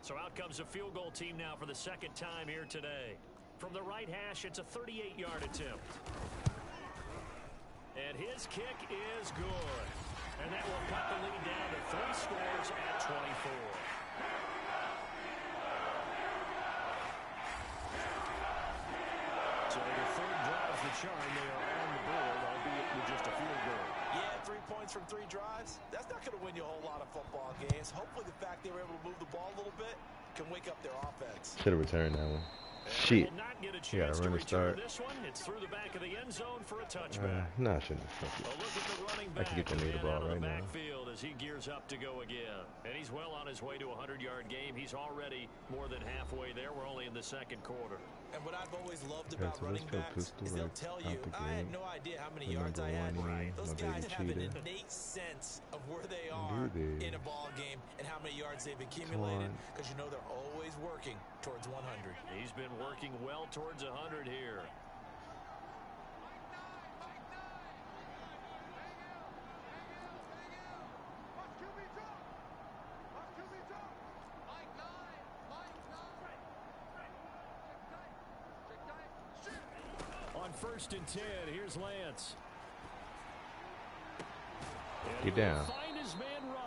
So out comes a field goal team now for the second time here today. From the right hash, it's a 38-yard attempt. And his kick is good. And that will cut the lead down to 3 scores at 24. So the third drives the charm. They are on the board, albeit with just a field goal. Yeah, 3 points from 3 drives. That's not going to win you a whole lot of football games. Hopefully the fact they were able to move the ball a little bit can wake up their offense. Should have returned that one. Shit. You gotta run the start. This one, it's through the back of the end zone for a touchback. No, I shouldn't have fucked it. I can get the nigga the ball right now. As he gears up to go again. And he's well on his way to a 100-yard game. He's already more than halfway there. We're only in the second quarter. And what I've always loved about running backs is they'll tell you, I had no idea how many yards I had. Those guys have an innate sense of where they are in a ball game and how many yards they've accumulated, because you know they're always working towards 100. He's been working well towards 100 here. On 1st and 10, here's Lance. Get down.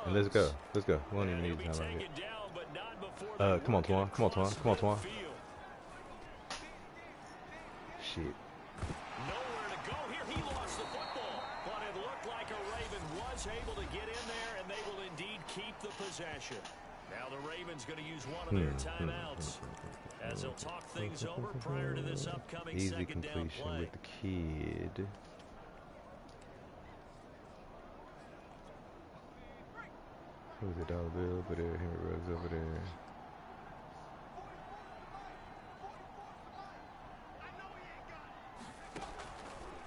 And let's go. Let's go. We don't even need time like it. Come on, Twan. Come on, Twan. Come on, Twan. Shit. Nowhere to go here. He lost the football. But it looked like a Raven was able to get in there, and they will indeed keep the possession. Now the Ravens going to use one of their timeouts as they'll talk things over prior to this upcoming second down play. With the kid. Who's it? Dollar Bill over there. Henry Ruggs over there.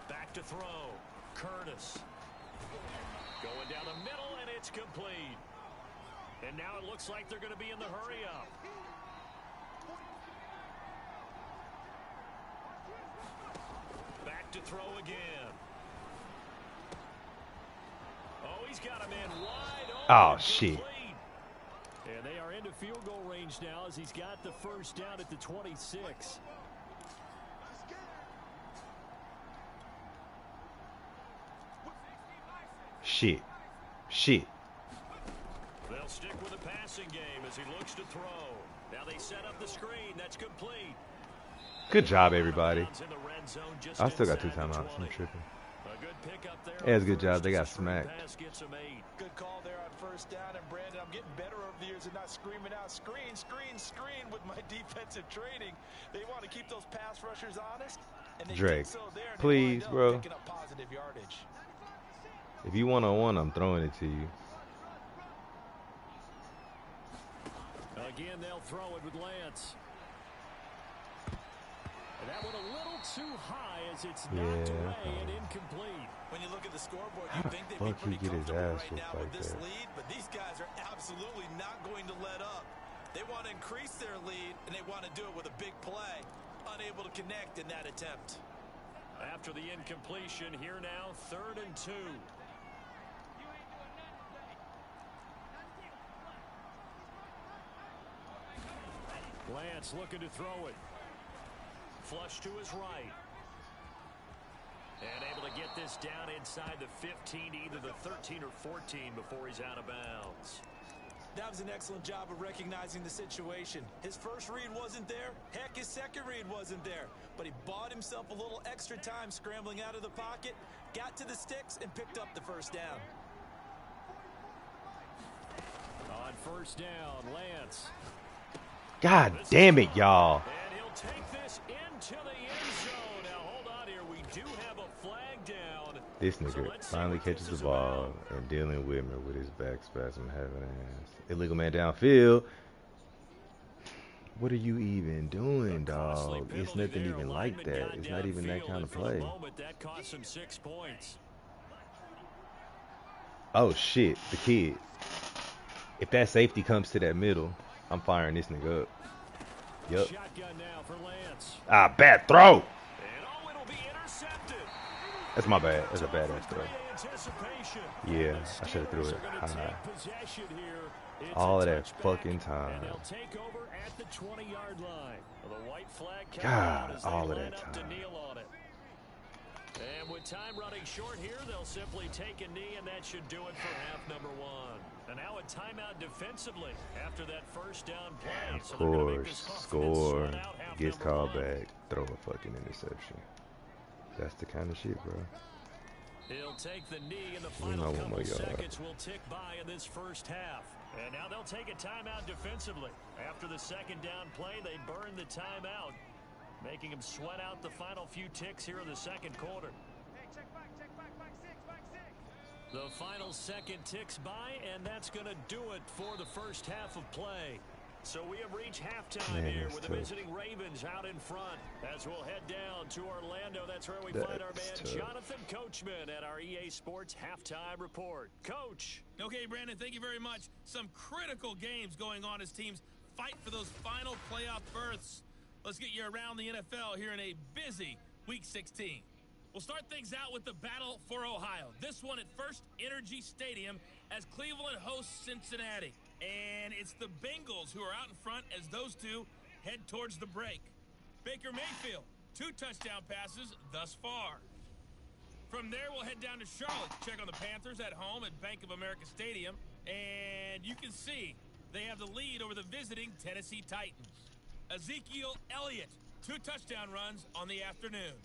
Back to throw. Curtis. Going down the middle, and it's complete. And now it looks like they're going to be in the hurry-up. Back to throw again. Oh, he's got a man wide open. Oh, shit. And they are into field goal range now as he's got the first down at the 26. Shit. Shit. They'll stick with the passing game as he looks to throw. Now they set up the screen. That's complete. Good job, everybody. I still got 2 timeouts. I'm tripping. Yeah, it's a good job. They got smacked. Good call there on 1st down. And Brandon, I'm getting better over the years and not screaming out screen, screen, screen with my defensive training. They want to keep those pass rushers honest. And they Drake, so there, and please, bro. Picking up positive yardage. If you one-on-one, I'm throwing it to you. Again, they'll throw it with Lance. And that one a little too high as it's knocked away and incomplete. When you look at the scoreboard, you think they'd be pretty comfortable right now with this lead, but these guys are absolutely not going to let up. They want to increase their lead, and they want to do it with a big play. Unable to connect in that attempt. After the incompletion, here now, 3rd and 2. Lance looking to throw it. Flush to his right. And able to get this down inside the 15, either the 13 or 14 before he's out of bounds. That was an excellent job of recognizing the situation. His first read wasn't there. Heck, his second read wasn't there. But he bought himself a little extra time scrambling out of the pocket, got to the sticks, and picked up the first down. On 1st down, Lance. God damn it, y'all. And he'll take this into the end zone. Now, hold on here. We do have a flag down. This nigga finally catches the ball and dealing with me with his back spasm having ass. Illegal man downfield. What are you even doing, dog? It's nothing even like that. It's not even that kind of play. That cost him 6 points. Oh, shit. The kid. If that safety comes to that middle, I'm firing this nigga up. Yep. Shotgun now for Lance. Ah, bad throw. And oh, it'll be intercepted. That's my bad. That's a badass throw. Yeah, I should have threw it high. All of that fucking time. And they'll take over at the 20-yard line. The white flag God, all of that time. And with time running short here, they'll simply take a knee, and that should do it for half number 1. And now a timeout defensively after that first down play. Of course, score, gets called back, throw a fucking interception. That's the kind of shit, bro. He'll take the knee, and the final couple seconds will tick by in this first half. And now they'll take a timeout defensively. After the second down play, they burn the timeout, making him sweat out the final few ticks here in the second quarter. The final second ticks by, and that's going to do it for the first half of play. So we have reached halftime here with the visiting Ravens out in front. As we'll head down to Orlando, that's where we find our man Jonathan Coachman at our EA Sports Halftime Report. Coach. Okay, Brandon, thank you very much. Some critical games going on as teams fight for those final playoff berths. Let's get you around the NFL here in a busy Week 16. We'll start things out with the battle for Ohio. This one at First Energy Stadium as Cleveland hosts Cincinnati. And it's the Bengals who are out in front as those two head towards the break. Baker Mayfield, 2 touchdown passes thus far. From there, we'll head down to Charlotte, check on the Panthers at home at Bank of America Stadium. And you can see they have the lead over the visiting Tennessee Titans. Ezekiel Elliott, 2 touchdown runs on the afternoon.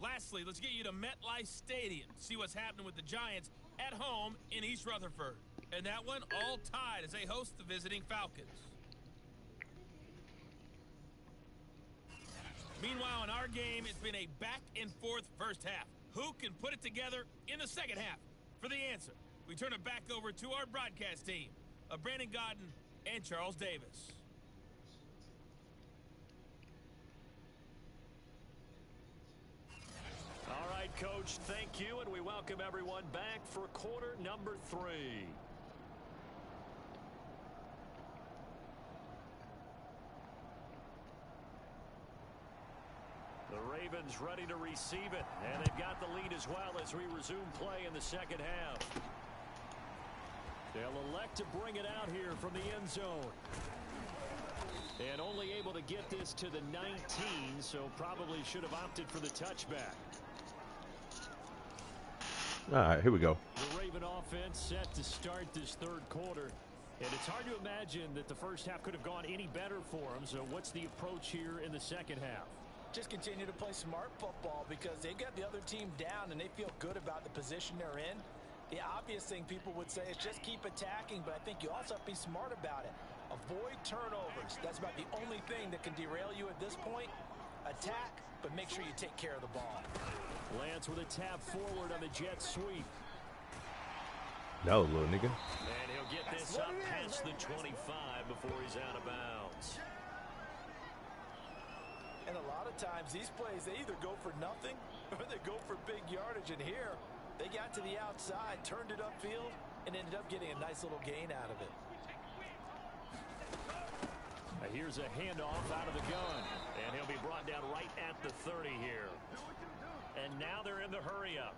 Lastly, let's get you to MetLife Stadium to see what's happening with the Giants at home in East Rutherford. And that one all tied as they host the visiting Falcons. Meanwhile, in our game, it's been a back-and-forth first half. Who can put it together in the second half? For the answer, we turn it back over to our broadcast team of Brandon Godden and Charles Davis. All right, Coach, thank you, and we welcome everyone back for quarter number 3. The Ravens ready to receive it, and they've got the lead as well as we resume play in the second half. They'll elect to bring it out here from the end zone. And only able to get this to the 19, so probably should have opted for the touchback. All right, here we go. The Raven offense set to start this third quarter. And it's hard to imagine that the first half could have gone any better for them. So what's the approach here in the second half? Just continue to play smart football because they got the other team down and they feel good about the position they're in. The obvious thing people would say is just keep attacking, but I think you also have to be smart about it. Avoid turnovers. That's about the only thing that can derail you at this point. Attack, but make sure you take care of the ball. Lance with a tap forward on the jet sweep. No, little nigga. And he'll get this up past the 25 before he's out of bounds. And a lot of times these plays, they either go for nothing or they go for big yardage. And here, they got to the outside, turned it upfield, and ended up getting a nice little gain out of it. Here's a handoff out of the gun. And he'll be brought down right at the 30 here. And now they're in the hurry-up.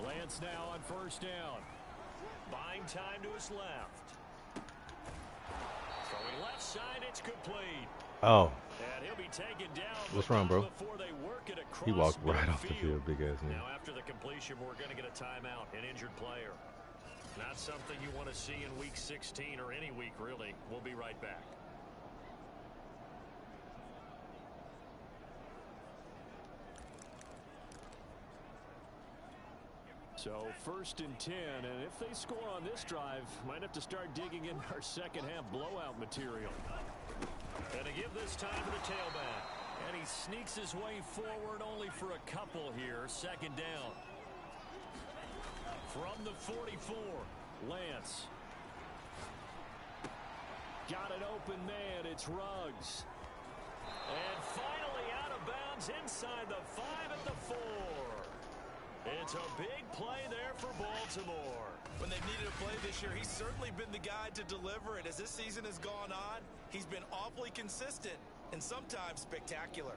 Lance now on first down. Buying time to his left. Throwing left side, it's complete. Oh. And he'll be taken down. What's wrong, bro? He walked right off the field, big ass nigga. Now after the completion, we're going to get a timeout, an injured player. Not something you want to see in week 16 or any week, really. We'll be right back. So 1st and 10, and if they score on this drive, might have to start digging in our second half blowout material. And to give this time to the tailback. And he sneaks his way forward only for a couple here. Second down. From the 44, Lance. Got an open man. It's Ruggs. And finally out of bounds inside the 5 at the 4. It's a big play there for Baltimore. When they've needed a play this year, he's certainly been the guy to deliver it. As this season has gone on, he's been awfully consistent and sometimes spectacular.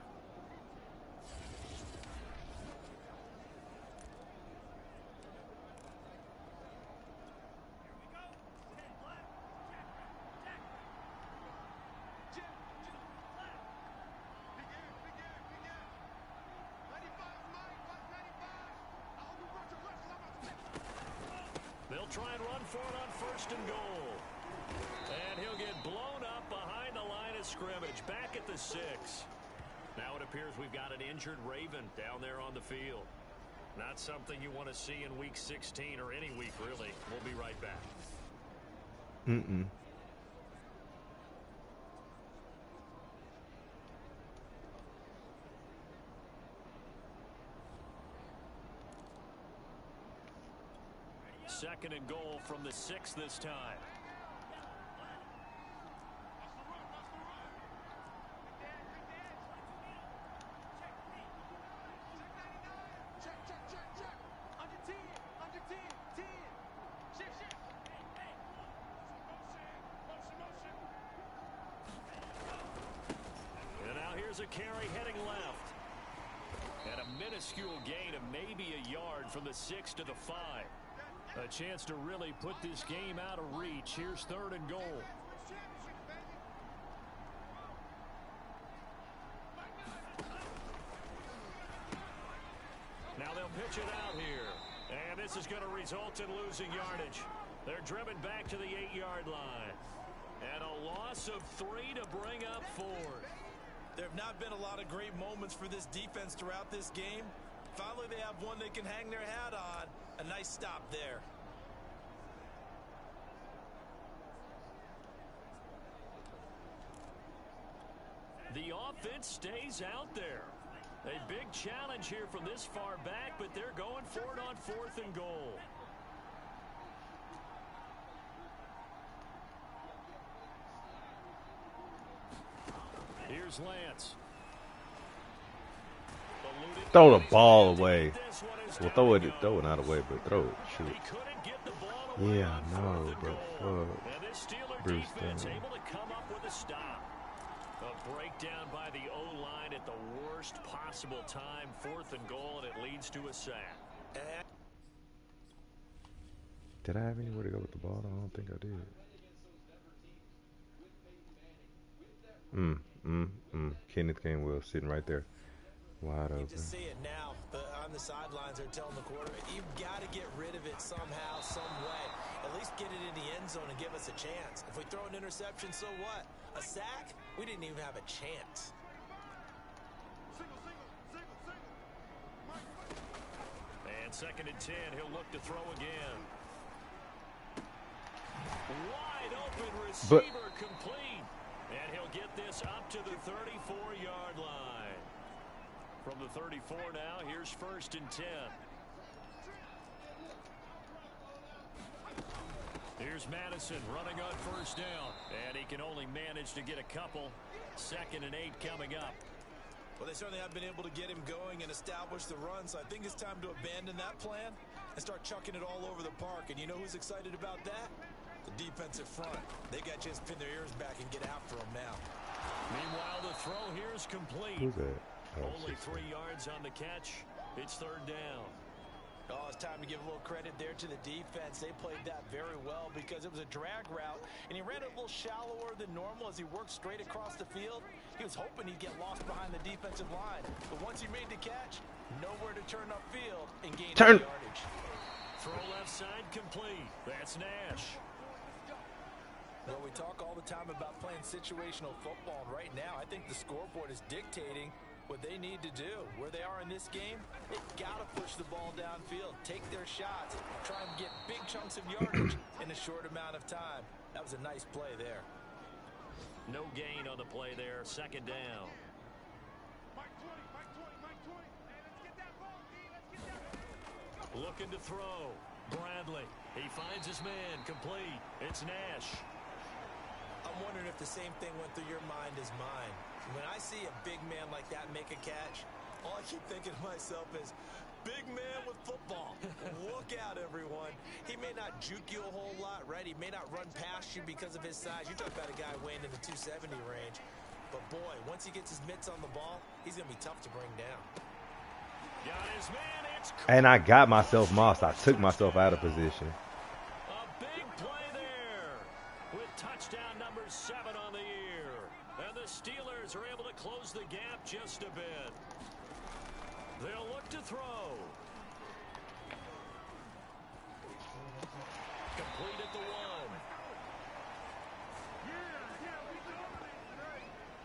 They'll try and run for it on 1st and goal. And he'll get blown up behind the line of scrimmage, back at the 6. Now it appears we've got an injured Raven down there on the field. Not something you want to see in Week 16 or any week, really. We'll be right back. Second and goal from the 6 this time. And now here's a carry heading left. And a minuscule gain of maybe a yard from the 6 to the 5. A chance to really put this game out of reach. Here's 3rd and goal. Now they'll pitch it out here. And this is going to result in losing yardage. They're driven back to the 8-yard line. And a loss of 3 to bring up 4th. There have not been a lot of great moments for this defense throughout this game. Finally, they have one they can hang their hat on. A nice stop there. The offense stays out there. A big challenge here from this far back, but they're going for it on 4th and goal. Here's Lance. Throw the ball away. Well, throw it not away, but throw it. Shoot. Yeah, no, but Bruce able to come up with a stop. A breakdown by the O-line at the worst possible time. 4th and goal, and it leads to a sack. Did I have anywhere to go with the ball? I don't think I did. Kenneth Gainwell sitting right there. Wide open. You just see it now. On the sidelines, they're telling the quarterback, you've got to get rid of it somehow, some way. At least get it in the end zone and give us a chance. If we throw an interception, so what? A sack? We didn't even have a chance. And 2nd and 10, he'll look to throw again. Wide open receiver complete. And he'll get this up to the 34-yard line. From the 34 now, here's 1st and 10. Here's Madison running on 1st down. And he can only manage to get a couple. 2nd and 8 coming up. Well, they certainly have been able to get him going and establish the run, so I think it's time to abandon that plan and start chucking it all over the park. And you know who's excited about that? The defensive front. They got a chance to pin their ears back and get after him now. Meanwhile, the throw here is complete. Who's that? Only 3 yards on the catch. It's 3rd down. Oh, it's time to give a little credit there to the defense. They played that very well because it was a drag route, and he ran it a little shallower than normal as he worked straight across the field. He was hoping he'd get lost behind the defensive line, but once he made the catch, nowhere to turn upfield and gain yardage. Throw left side complete. That's Nash. Well, we talk all the time about playing situational football, and right now I think the scoreboard is dictating what they need to do. Where they are in this game, they've got to push the ball downfield, take their shots, try and get big chunks of yardage in a short amount of time. That was a nice play there. No gain on the play there. 2nd down. Looking to throw. Bradley. He finds his man. Complete. It's Nash. I'm wondering if the same thing went through your mind as mine. When I see a big man like that make a catch, all I keep thinking to myself is, big man with football. Look out, everyone. He may not juke you a whole lot, right? He may not run past you because of his size. You're talking about a guy weighing in the 270 range. But, boy, once he gets his mitts on the ball, he's going to be tough to bring down. Got his man. It's And I got myself mossed. I took myself out of position. a big play there with touchdown number 7 on the year. And the Steelers are able to close the gap just a bit. They'll look to throw. Complete at the 1.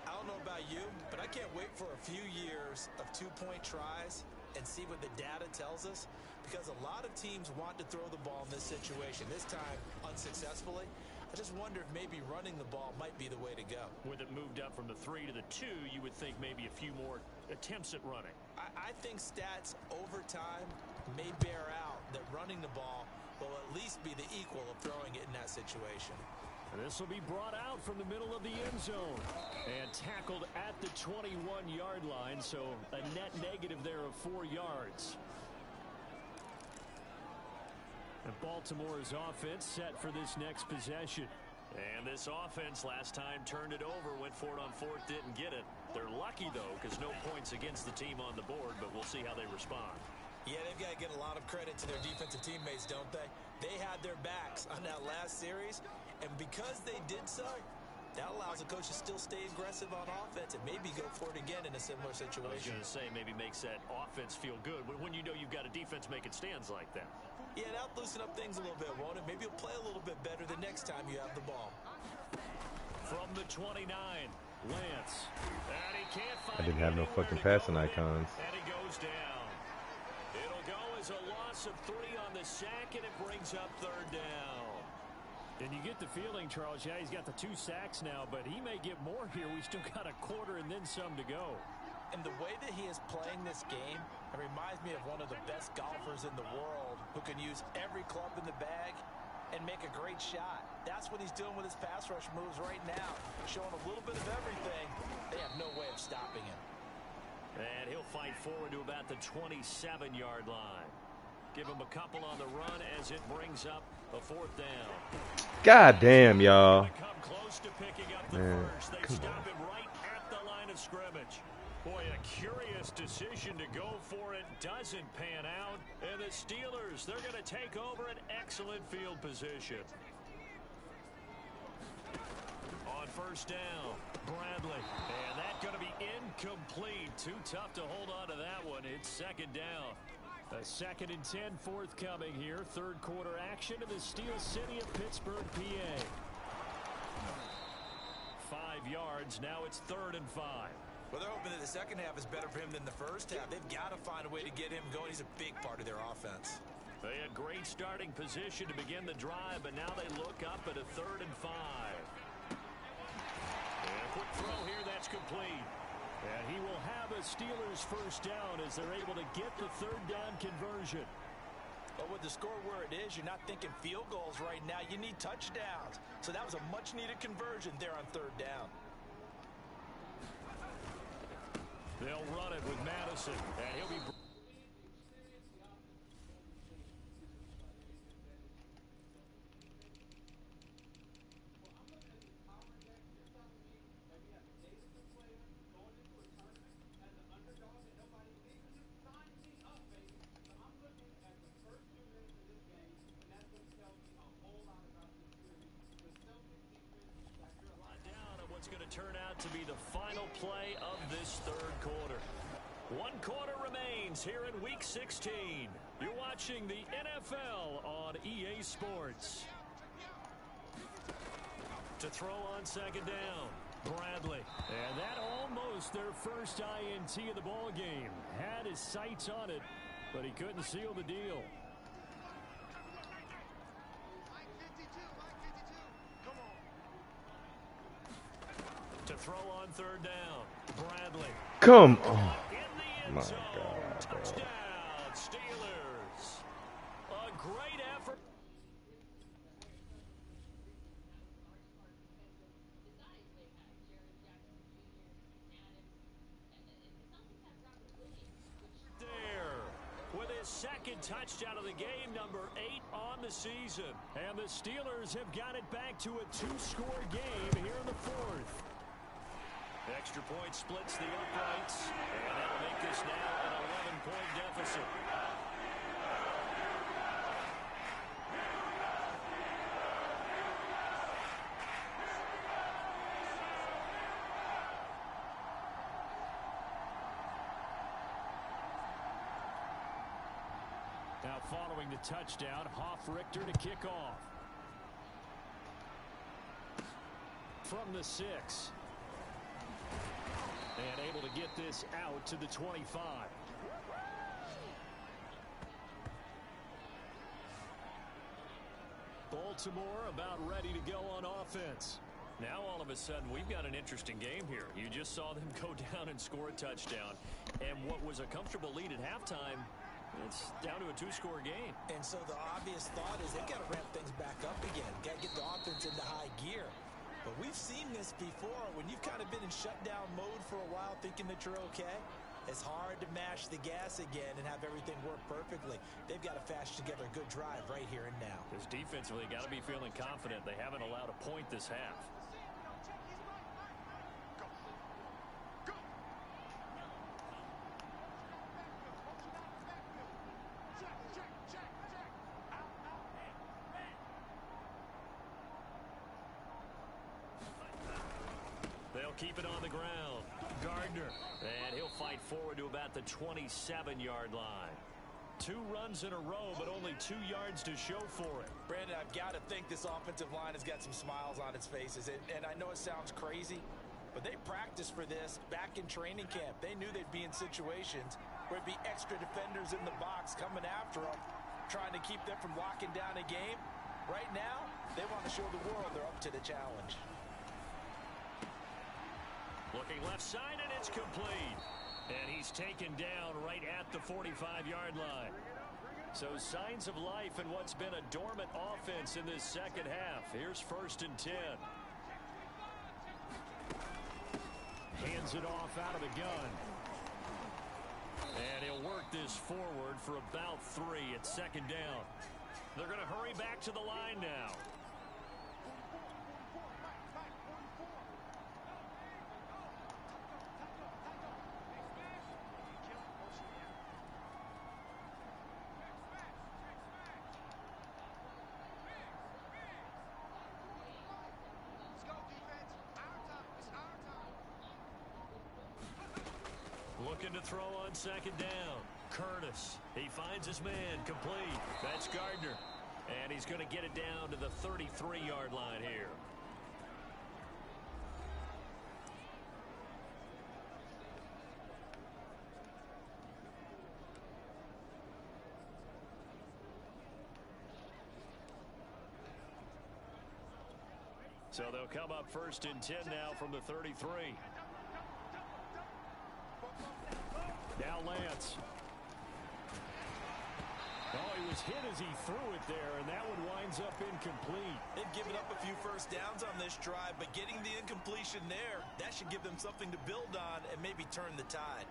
I don't know about you, but I can't wait for a few years of two-point tries and see what the data tells us, because a lot of teams want to throw the ball in this situation. This time, unsuccessfully. I just wonder if maybe running the ball might be the way to go. With it moved up from the 3 to the 2, you would think maybe a few more attempts at running. I think stats over time may bear out that running the ball will at least be the equal of throwing it in that situation. And this will be brought out from the middle of the end zone and tackled at the 21-yard line, so a net negative there of 4 yards. And Baltimore's offense set for this next possession. And this offense last time turned it over, went for it on 4th, didn't get it. They're lucky, though, because no points against the team on the board, but we'll see how they respond. Yeah, they've got to get a lot of credit to their defensive teammates, don't they? They had their backs on that last series, and because they did so, that allows the coach to still stay aggressive on offense and maybe go for it again in a similar I was situation. going to say maybe makes that offense feel good when you know you've got a defense making stands like that. Yeah, that'll loosen up things a little bit, won't it? Maybe you'll play a little bit better the next time you have the ball. From the 29, Lance. And he can't find I didn't have no anywhere fucking to go passing with it, icons. And he goes down. It'll go as a loss of 3 on the sack, and it brings up 3rd down. And you get the feeling, Charles, yeah, he's got the 2 sacks now, but he may get more here. We still got a quarter and then some to go. And the way that he is playing this game, it reminds me of one of the best golfers in the world who can use every club in the bag and make a great shot. That's what he's doing with his pass rush moves right now, showing a little bit of everything. They have no way of stopping him. And he'll fight forward to about the 27-yard line. Give him a couple on the run as it brings up a 4th down. God damn, y'all. Come close to picking up the Man, first. They come stop on. him right at the line of scrimmage. Boy, a curious decision to go for it. Doesn't pan out. And the Steelers, they're going to take over an excellent field position. On 1st down, Bradley. And that's going to be incomplete. Too tough to hold on to that one. It's 2nd down. A 2nd and 10 forthcoming here. 3rd quarter action in the Steel City of Pittsburgh, PA. 5 yards. Now it's 3rd and 5. Well, they're hoping that the second half is better for him than the first half. They've got to find a way to get him going. He's a big part of their offense. They had great starting position to begin the drive, but now they look up at a 3rd and 5. And a quick throw here, that's complete. And he will have a Steelers 1st down as they're able to get the 3rd down conversion. But with the score where it is, you're not thinking field goals right now. You need touchdowns. So that was a much-needed conversion there on 3rd down. They'll run it with Madison, and he'll be... turn out to be the final play of this 3rd quarter. 1 quarter remains here in Week 16. You're watching the NFL on EA Sports. To throw on 2nd down, Bradley. And that almost their first INT of the ball game. Had his sights on it, but he couldn't seal the deal. To throw on 3rd down, Bradley. Come on. In the end My zone. God. Touchdown, Steelers. great effort. With his second touchdown of the game, number 8 on the season. And the Steelers have got it back to a 2-score game here in the 4th. Extra point splits the uprights, and that'll make this now an 11-point deficit. Now following the touchdown, Richter to kick off. From the 6. And able to get this out to the 25. Baltimore about ready to go on offense. Now all of a sudden we've got an interesting game here. You just saw them go down and score a touchdown. And what was a comfortable lead at halftime, it's down to a 2-score game. And so the obvious thought is they've got to ramp things back up again. Got to get the offense into high gear. But we've seen this before. When you've kind of been in shutdown mode for a while thinking that you're okay, it's hard to mash the gas again and have everything work perfectly. They've got to fashion together a good drive right here and now. Because defensively, got to be feeling confident. They haven't allowed a point this half. Keep it on the ground. Gardner. And he'll fight forward to about the 27-yard line. 2 runs in a row, but only 2 yards to show for it. Brandon, I've got to think this offensive line has got some smiles on its faces. And I know it sounds crazy, but they practiced for this back in training camp. They knew they'd be in situations where it'd be extra defenders in the box coming after them, trying to keep them from locking down a game. Right now, they want to show the world they're up to the challenge. Looking left side, and it's complete. And he's taken down right at the 45-yard line. So signs of life in what's been a dormant offense in this second half. Here's 1st and 10. Hands it off out of the gun. And he'll work this forward for about 3 at 2nd down. They're going to hurry back to the line now. Looking to throw on 2nd down. Curtis. He finds his man complete. That's Gardner. And he's going to get it down to the 33-yard line here. So they'll come up 1st and 10 now from the 33. Now Lance. Oh, he was hit as he threw it there, and that one winds up incomplete. They've given up a few first downs on this drive, but getting the incompletion there, that should give them something to build on and maybe turn the tide.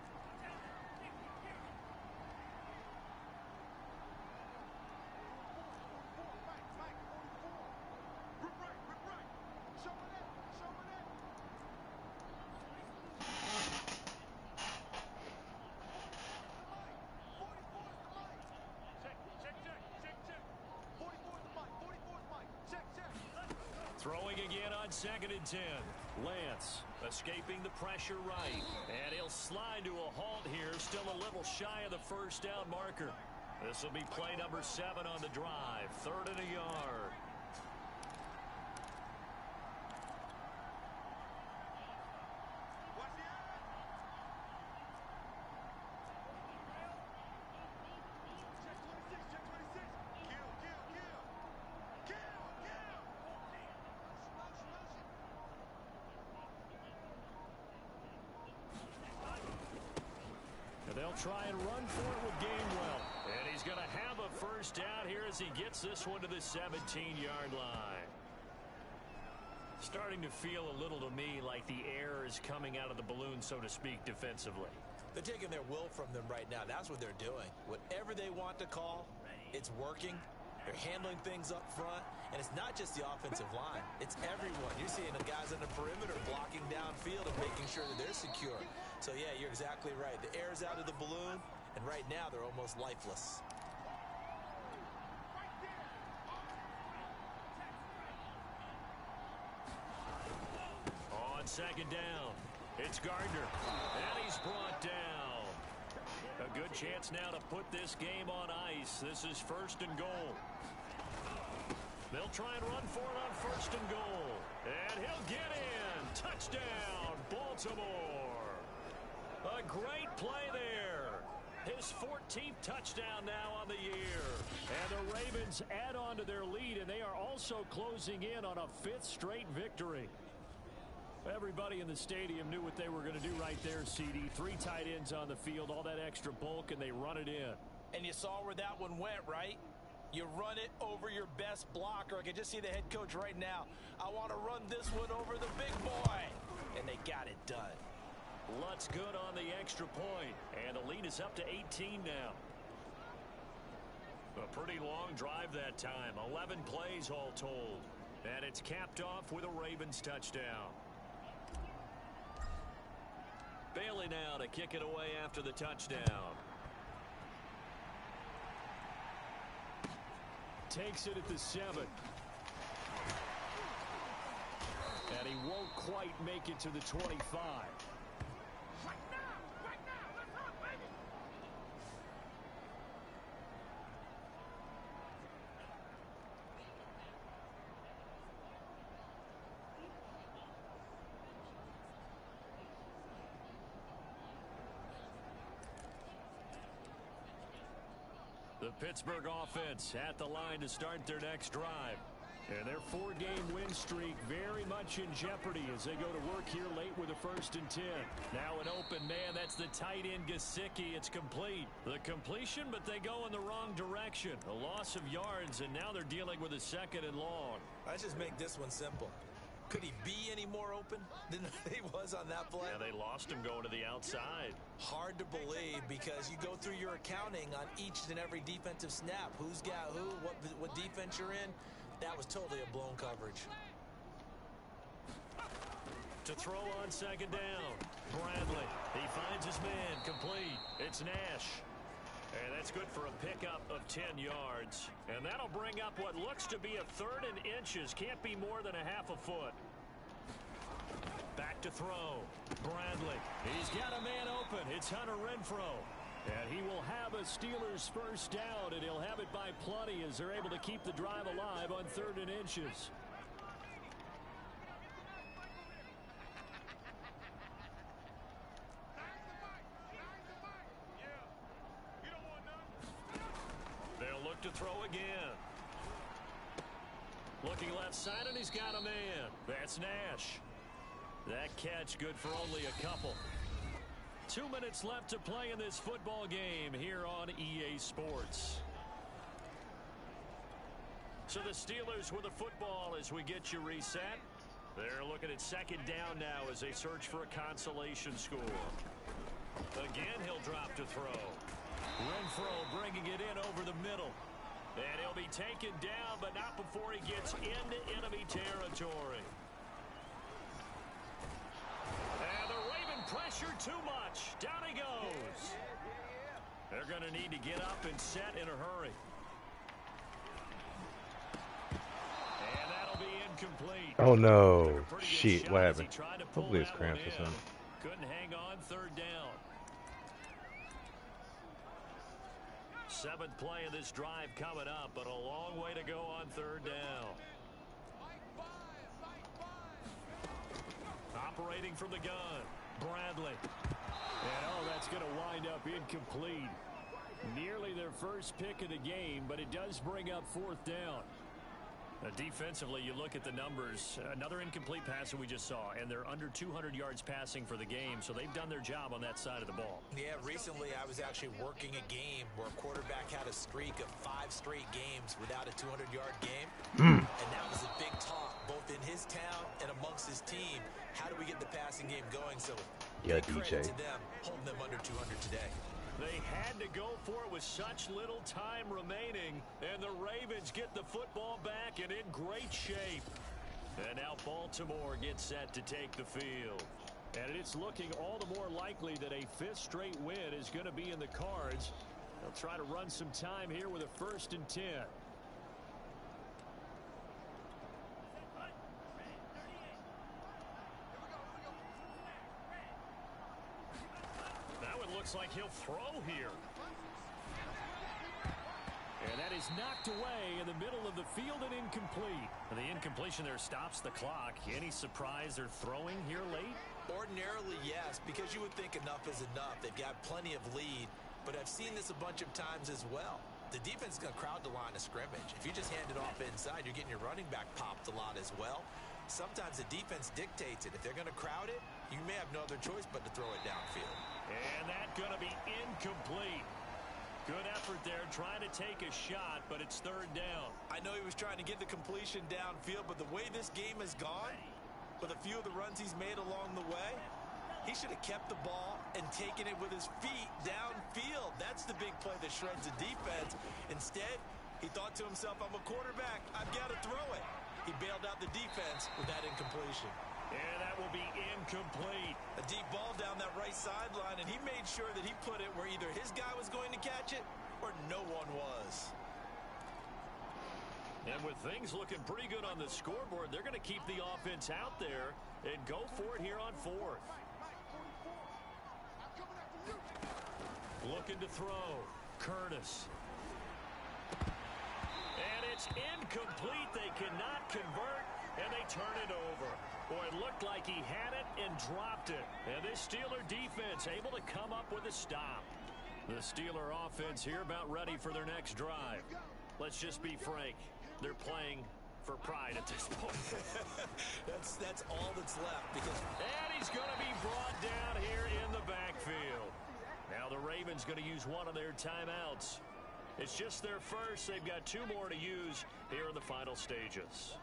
Throwing again on 2nd and 10. Lance escaping the pressure right. And he'll slide to a halt here. Still a little shy of the 1st down marker. This will be play number 7 on the drive. 3rd and a yard. They'll try and run for it with Gainwell. And he's He's going to have a first down here as he gets this one to the 17-yard line. Starting to feel a little to me like the air is coming out of the balloon, so to speak, defensively. They're taking their will from them right now. That's what they're doing. Whatever they want to call, it's working. They're handling things up front. And it's not just the offensive line. It's everyone. You're seeing the guys on the perimeter blocking downfield and making sure that they're secure. So, yeah, you're exactly right. The air's out of the balloon, and right now they're almost lifeless. On second down, it's Gardner, and he's brought down. A good chance now to put this game on ice. This is first and goal. They'll try and run for it on first and goal. And he'll get in. Touchdown, Baltimore. A great play there. His 14th touchdown now on the year. And the Ravens add on to their lead, and they are also closing in on a 5th straight victory. Everybody in the stadium knew what they were going to do right there, CD. 3 tight ends on the field, all that extra bulk, and they run it in. And you saw where that one went, right? You run it over your best blocker. I can just see the head coach right now. I want to run this one over the big boy. And they got it done. Lutt's good on the extra point, and the lead is up to 18 now. A pretty long drive that time, 11 plays all told. And it's capped off with a Ravens touchdown. Bailey now to kick it away after the touchdown. Takes it at the 7. And he won't quite make it to the 25. The Pittsburgh offense at the line to start their next drive. And their 4-game win streak very much in jeopardy as they go to work here late with a 1st and 10. Now an open man. That's the tight end Gesicki. It's complete. The completion, but they go in the wrong direction. A loss of yards, and now they're dealing with a 2nd and long. Let's just make this one simple. Could he be any more open than he was on that play? Yeah, they lost him going to the outside. Hard to believe because you go through your accounting on each and every defensive snap. Who's got who, what defense you're in. That was totally a blown coverage. To throw on 2nd down. Bradley. He finds his man. Complete. It's Nash. And that's good for a pickup of 10 yards. And that'll bring up what looks to be a 3rd and inches. Can't be more than a half a foot. Back to throw. Bradley. He's got a man open. It's Hunter Renfrow. And he will have a Steelers first down, and he'll have it by plenty as they're able to keep the drive alive on 3rd and inches. They'll look to throw again. Looking left side, and he's got a man. That's Nash. That catch good for only a couple. 2 minutes left to play in this football game here on EA Sports. So the Steelers with the football as we get you reset. They're looking at 2nd down now as they search for a consolation score. Again, he'll drop to throw. Renfrow bringing it in over the middle. And he'll be taken down, but not before he gets into enemy territory. And the Raven pressure too much. Down he goes. They're going to need to get up and set in a hurry. And that'll be incomplete. Oh no. Shit, what happened? Hopefully it's cramps or something. Couldn't hang on 3rd down. 7th play of this drive coming up, but a long way to go on 3rd down. Operating from the gun, Bradley. And that's going to wind up incomplete. Nearly their first pick of the game, but it does bring up 4th down. Defensively, you look at the numbers. Another incomplete pass that we just saw, and they're under 200 yards passing for the game, so they've done their job on that side of the ball. Yeah, recently I was actually working a game where a quarterback had a streak of 5 straight games without a 200-yard game, and that was a big talk, both in his town and amongst his team. How do we get the passing game going? So, yeah, big DJ. credit to them, holding them under 200 today. They had to go for it with such little time remaining, and the Ravens get the football back and in great shape. And now Baltimore gets set to take the field. And it's looking all the more likely that a 5th straight win is going to be in the cards. They'll try to run some time here with a 1st and 10. Looks like he'll throw here. And that is knocked away in the middle of the field and incomplete. And the incompletion there stops the clock. Any surprise they're throwing here late? Ordinarily, yes, because you would think enough is enough. They've got plenty of lead, but I've seen this a bunch of times as well. The defense is going to crowd the line of scrimmage. If you just hand it off inside, you're getting your running back popped a lot as well. Sometimes the defense dictates it. If they're going to crowd it, you may have no other choice but to throw it downfield. And that's going to be incomplete. Good effort there, trying to take a shot, but it's 3rd down. I know he was trying to get the completion downfield, but the way this game has gone, with a few of the runs he's made along the way, he should have kept the ball and taken it with his feet downfield. That's the big play that shreds the defense. Instead, he thought to himself, I'm a quarterback, I've got to throw it. He bailed out the defense with that incompletion. And that will be incomplete. A deep ball down that right sideline, and he made sure that he put it where either his guy was going to catch it or no one was. And with things looking pretty good on the scoreboard, they're going to keep the offense out there and go for it here on 4th. Looking to throw. Curtis. And it's incomplete. They cannot convert, and they turn it over. Boy, it looked like he had it and dropped it. And this Steeler defense able to come up with a stop. The Steeler offense here about ready for their next drive. Let's just be frank. They're playing for pride at this point. that's all that's left. And he's going to be brought down here in the backfield. Now the Ravens going to use one of their timeouts. It's just their first. They've got 2 more to use here in the final stages.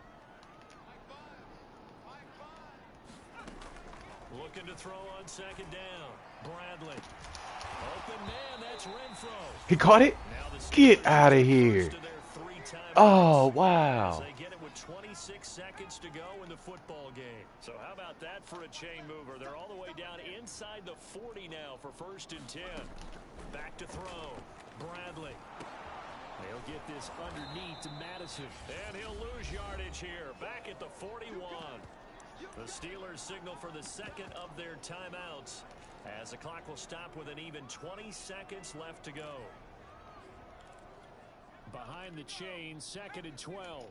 Looking to throw on 2nd down. Bradley. Open man, that's Renfro. He caught it? Get out of here. Oh, wow. They get it with 26 seconds to go in the football game. So how about that for a chain mover? They're all the way down inside the 40 now for 1st and 10. Back to throw. Bradley. They'll get this underneath to Madison. And he'll lose yardage here. Back at the 41. The Steelers signal for the 2nd of their timeouts as the clock will stop with an even 20 seconds left to go. Behind the chain, 2nd and 12.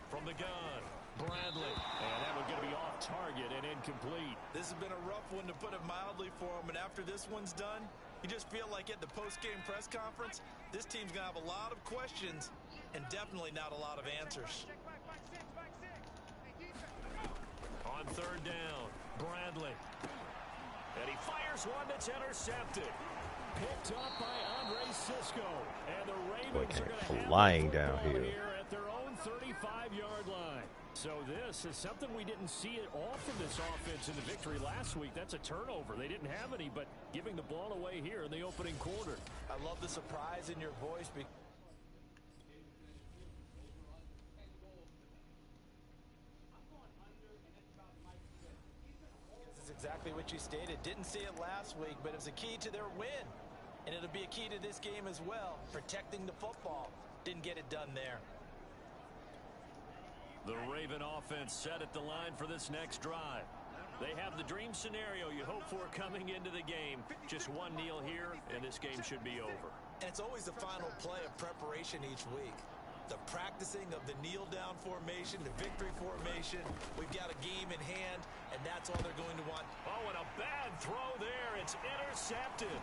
From the gun, Bradley. And that one's going to be off target and incomplete. This has been a rough one, to put it mildly, for him. And after this one's done, you just feel like at the post-game press conference, this team's going to have a lot of questions and definitely not a lot of answers. On 3rd down, Bradley. And he fires one that's intercepted. Picked up by Andre Cisco. And the Ravens are going to have flying downhill here at their own 35-yard line. So this is something we didn't see at all from this offense in the victory last week. That's a turnover. They didn't have any, but giving the ball away here in the opening quarter. I love the surprise in your voice. Exactly what you stated. Didn't see it last week, but it was a key to their win. And it'll be a key to this game as well. Protecting the football. Didn't get it done there. The Raven offense set at the line for this next drive. They have the dream scenario you hope for coming into the game. Just one kneel here, and this game should be over. And it's always the final play of preparation each week. The practicing of the kneel-down formation, the victory formation. We've got a game in hand, and that's all they're going to want. Oh, and a bad throw there. It's intercepted.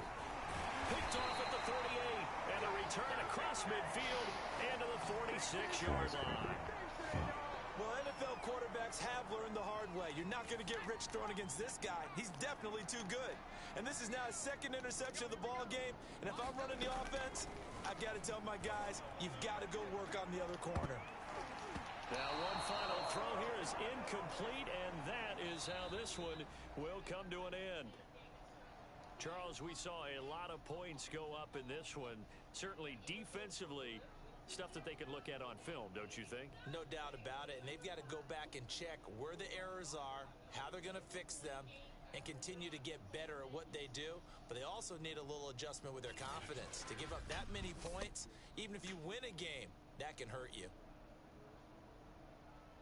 Picked off at the 38. And a return across midfield and to the 46-yard line. Well, NFL quarterbacks have learned the hard way. You're not going to get rich throwing against this guy. He's definitely too good. And this is now his second interception of the ball game. And if I'm running the offense, I've got to tell my guys, you've got to go work on the other corner. Now one final throw here is incomplete, and that is how this one will come to an end. Charles, we saw a lot of points go up in this one. Certainly defensively, stuff that they can look at on film, don't you think? No doubt about it. And they've got to go back and check where the errors are, how they're going to fix them, and continue to get better at what they do. But they also need a little adjustment with their confidence. To give up that many points, even if you win a game, that can hurt you.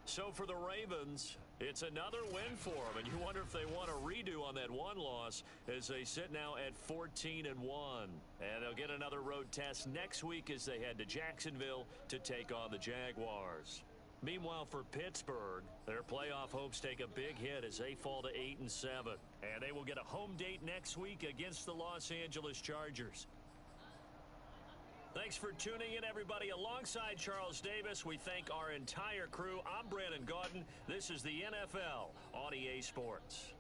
So for the Ravens, it's another win for them, and you wonder if they want a redo on that one loss as they sit now at 14-1. And they'll get another road test next week as they head to Jacksonville to take on the Jaguars. Meanwhile, for Pittsburgh, their playoff hopes take a big hit as they fall to 8-7. And they will get a home date next week against the Los Angeles Chargers. Thanks for tuning in, everybody. Alongside Charles Davis, we thank our entire crew. I'm Brandon Gaudin. This is the NFL on EA Sports.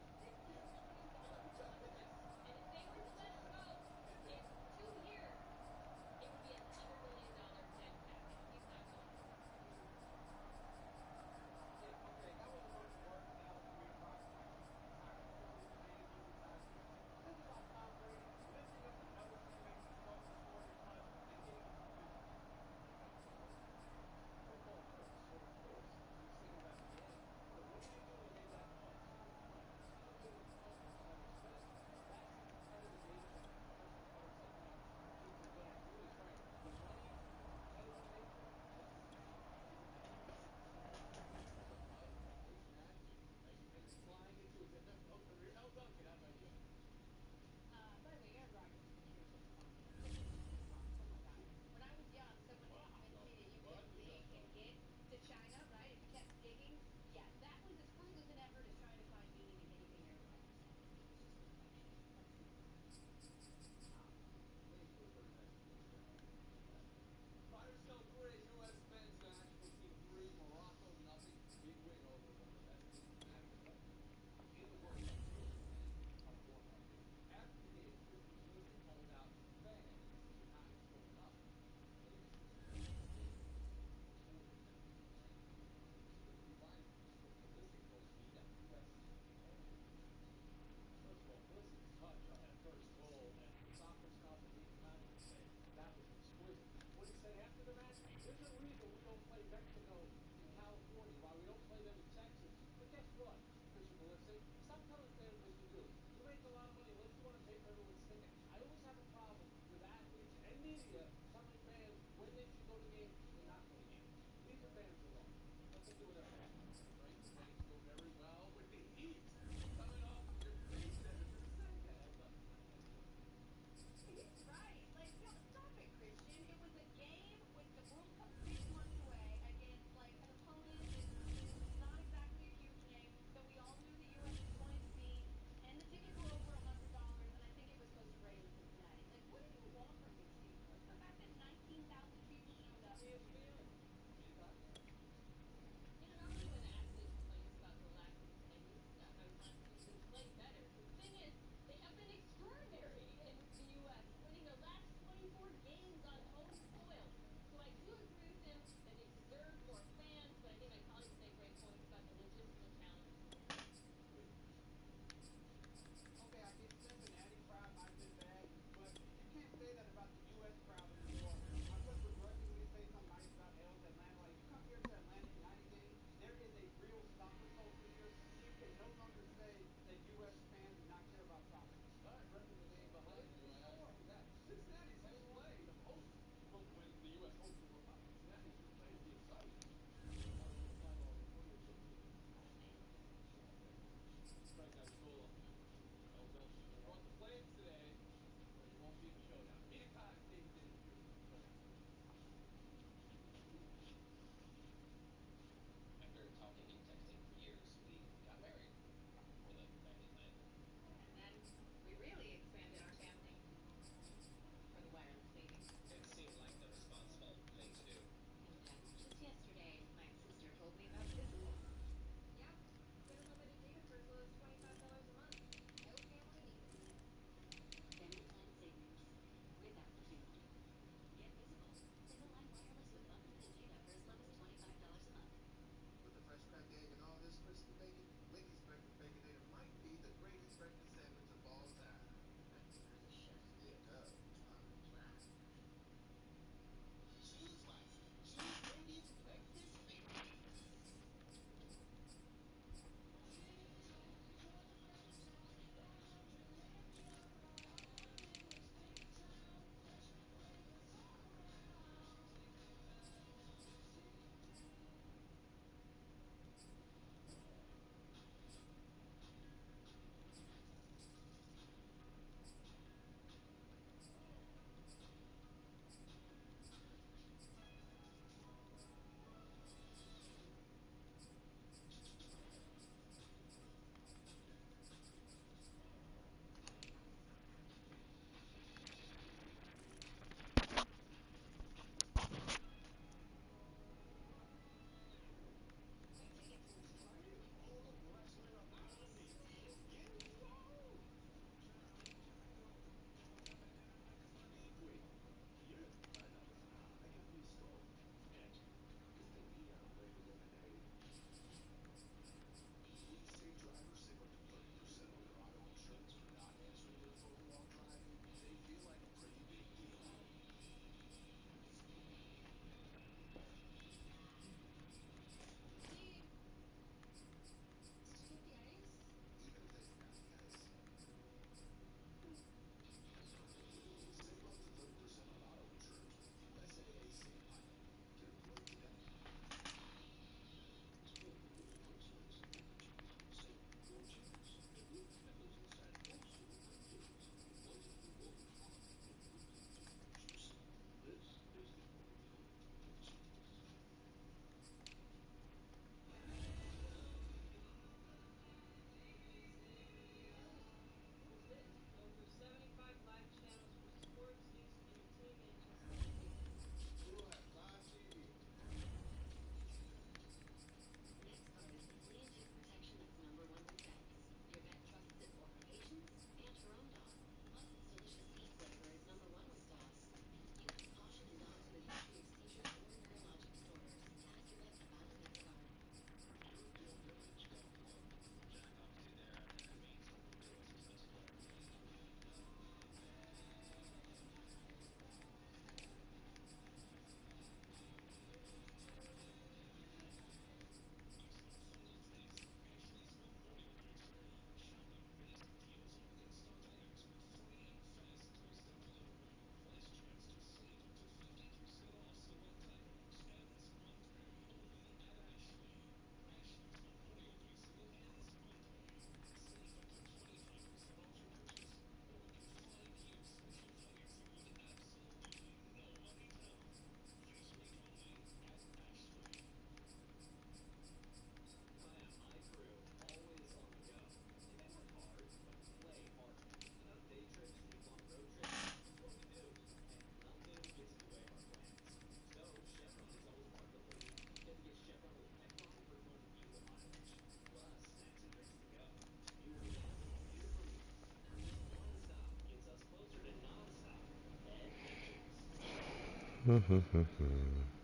Mm-hmm.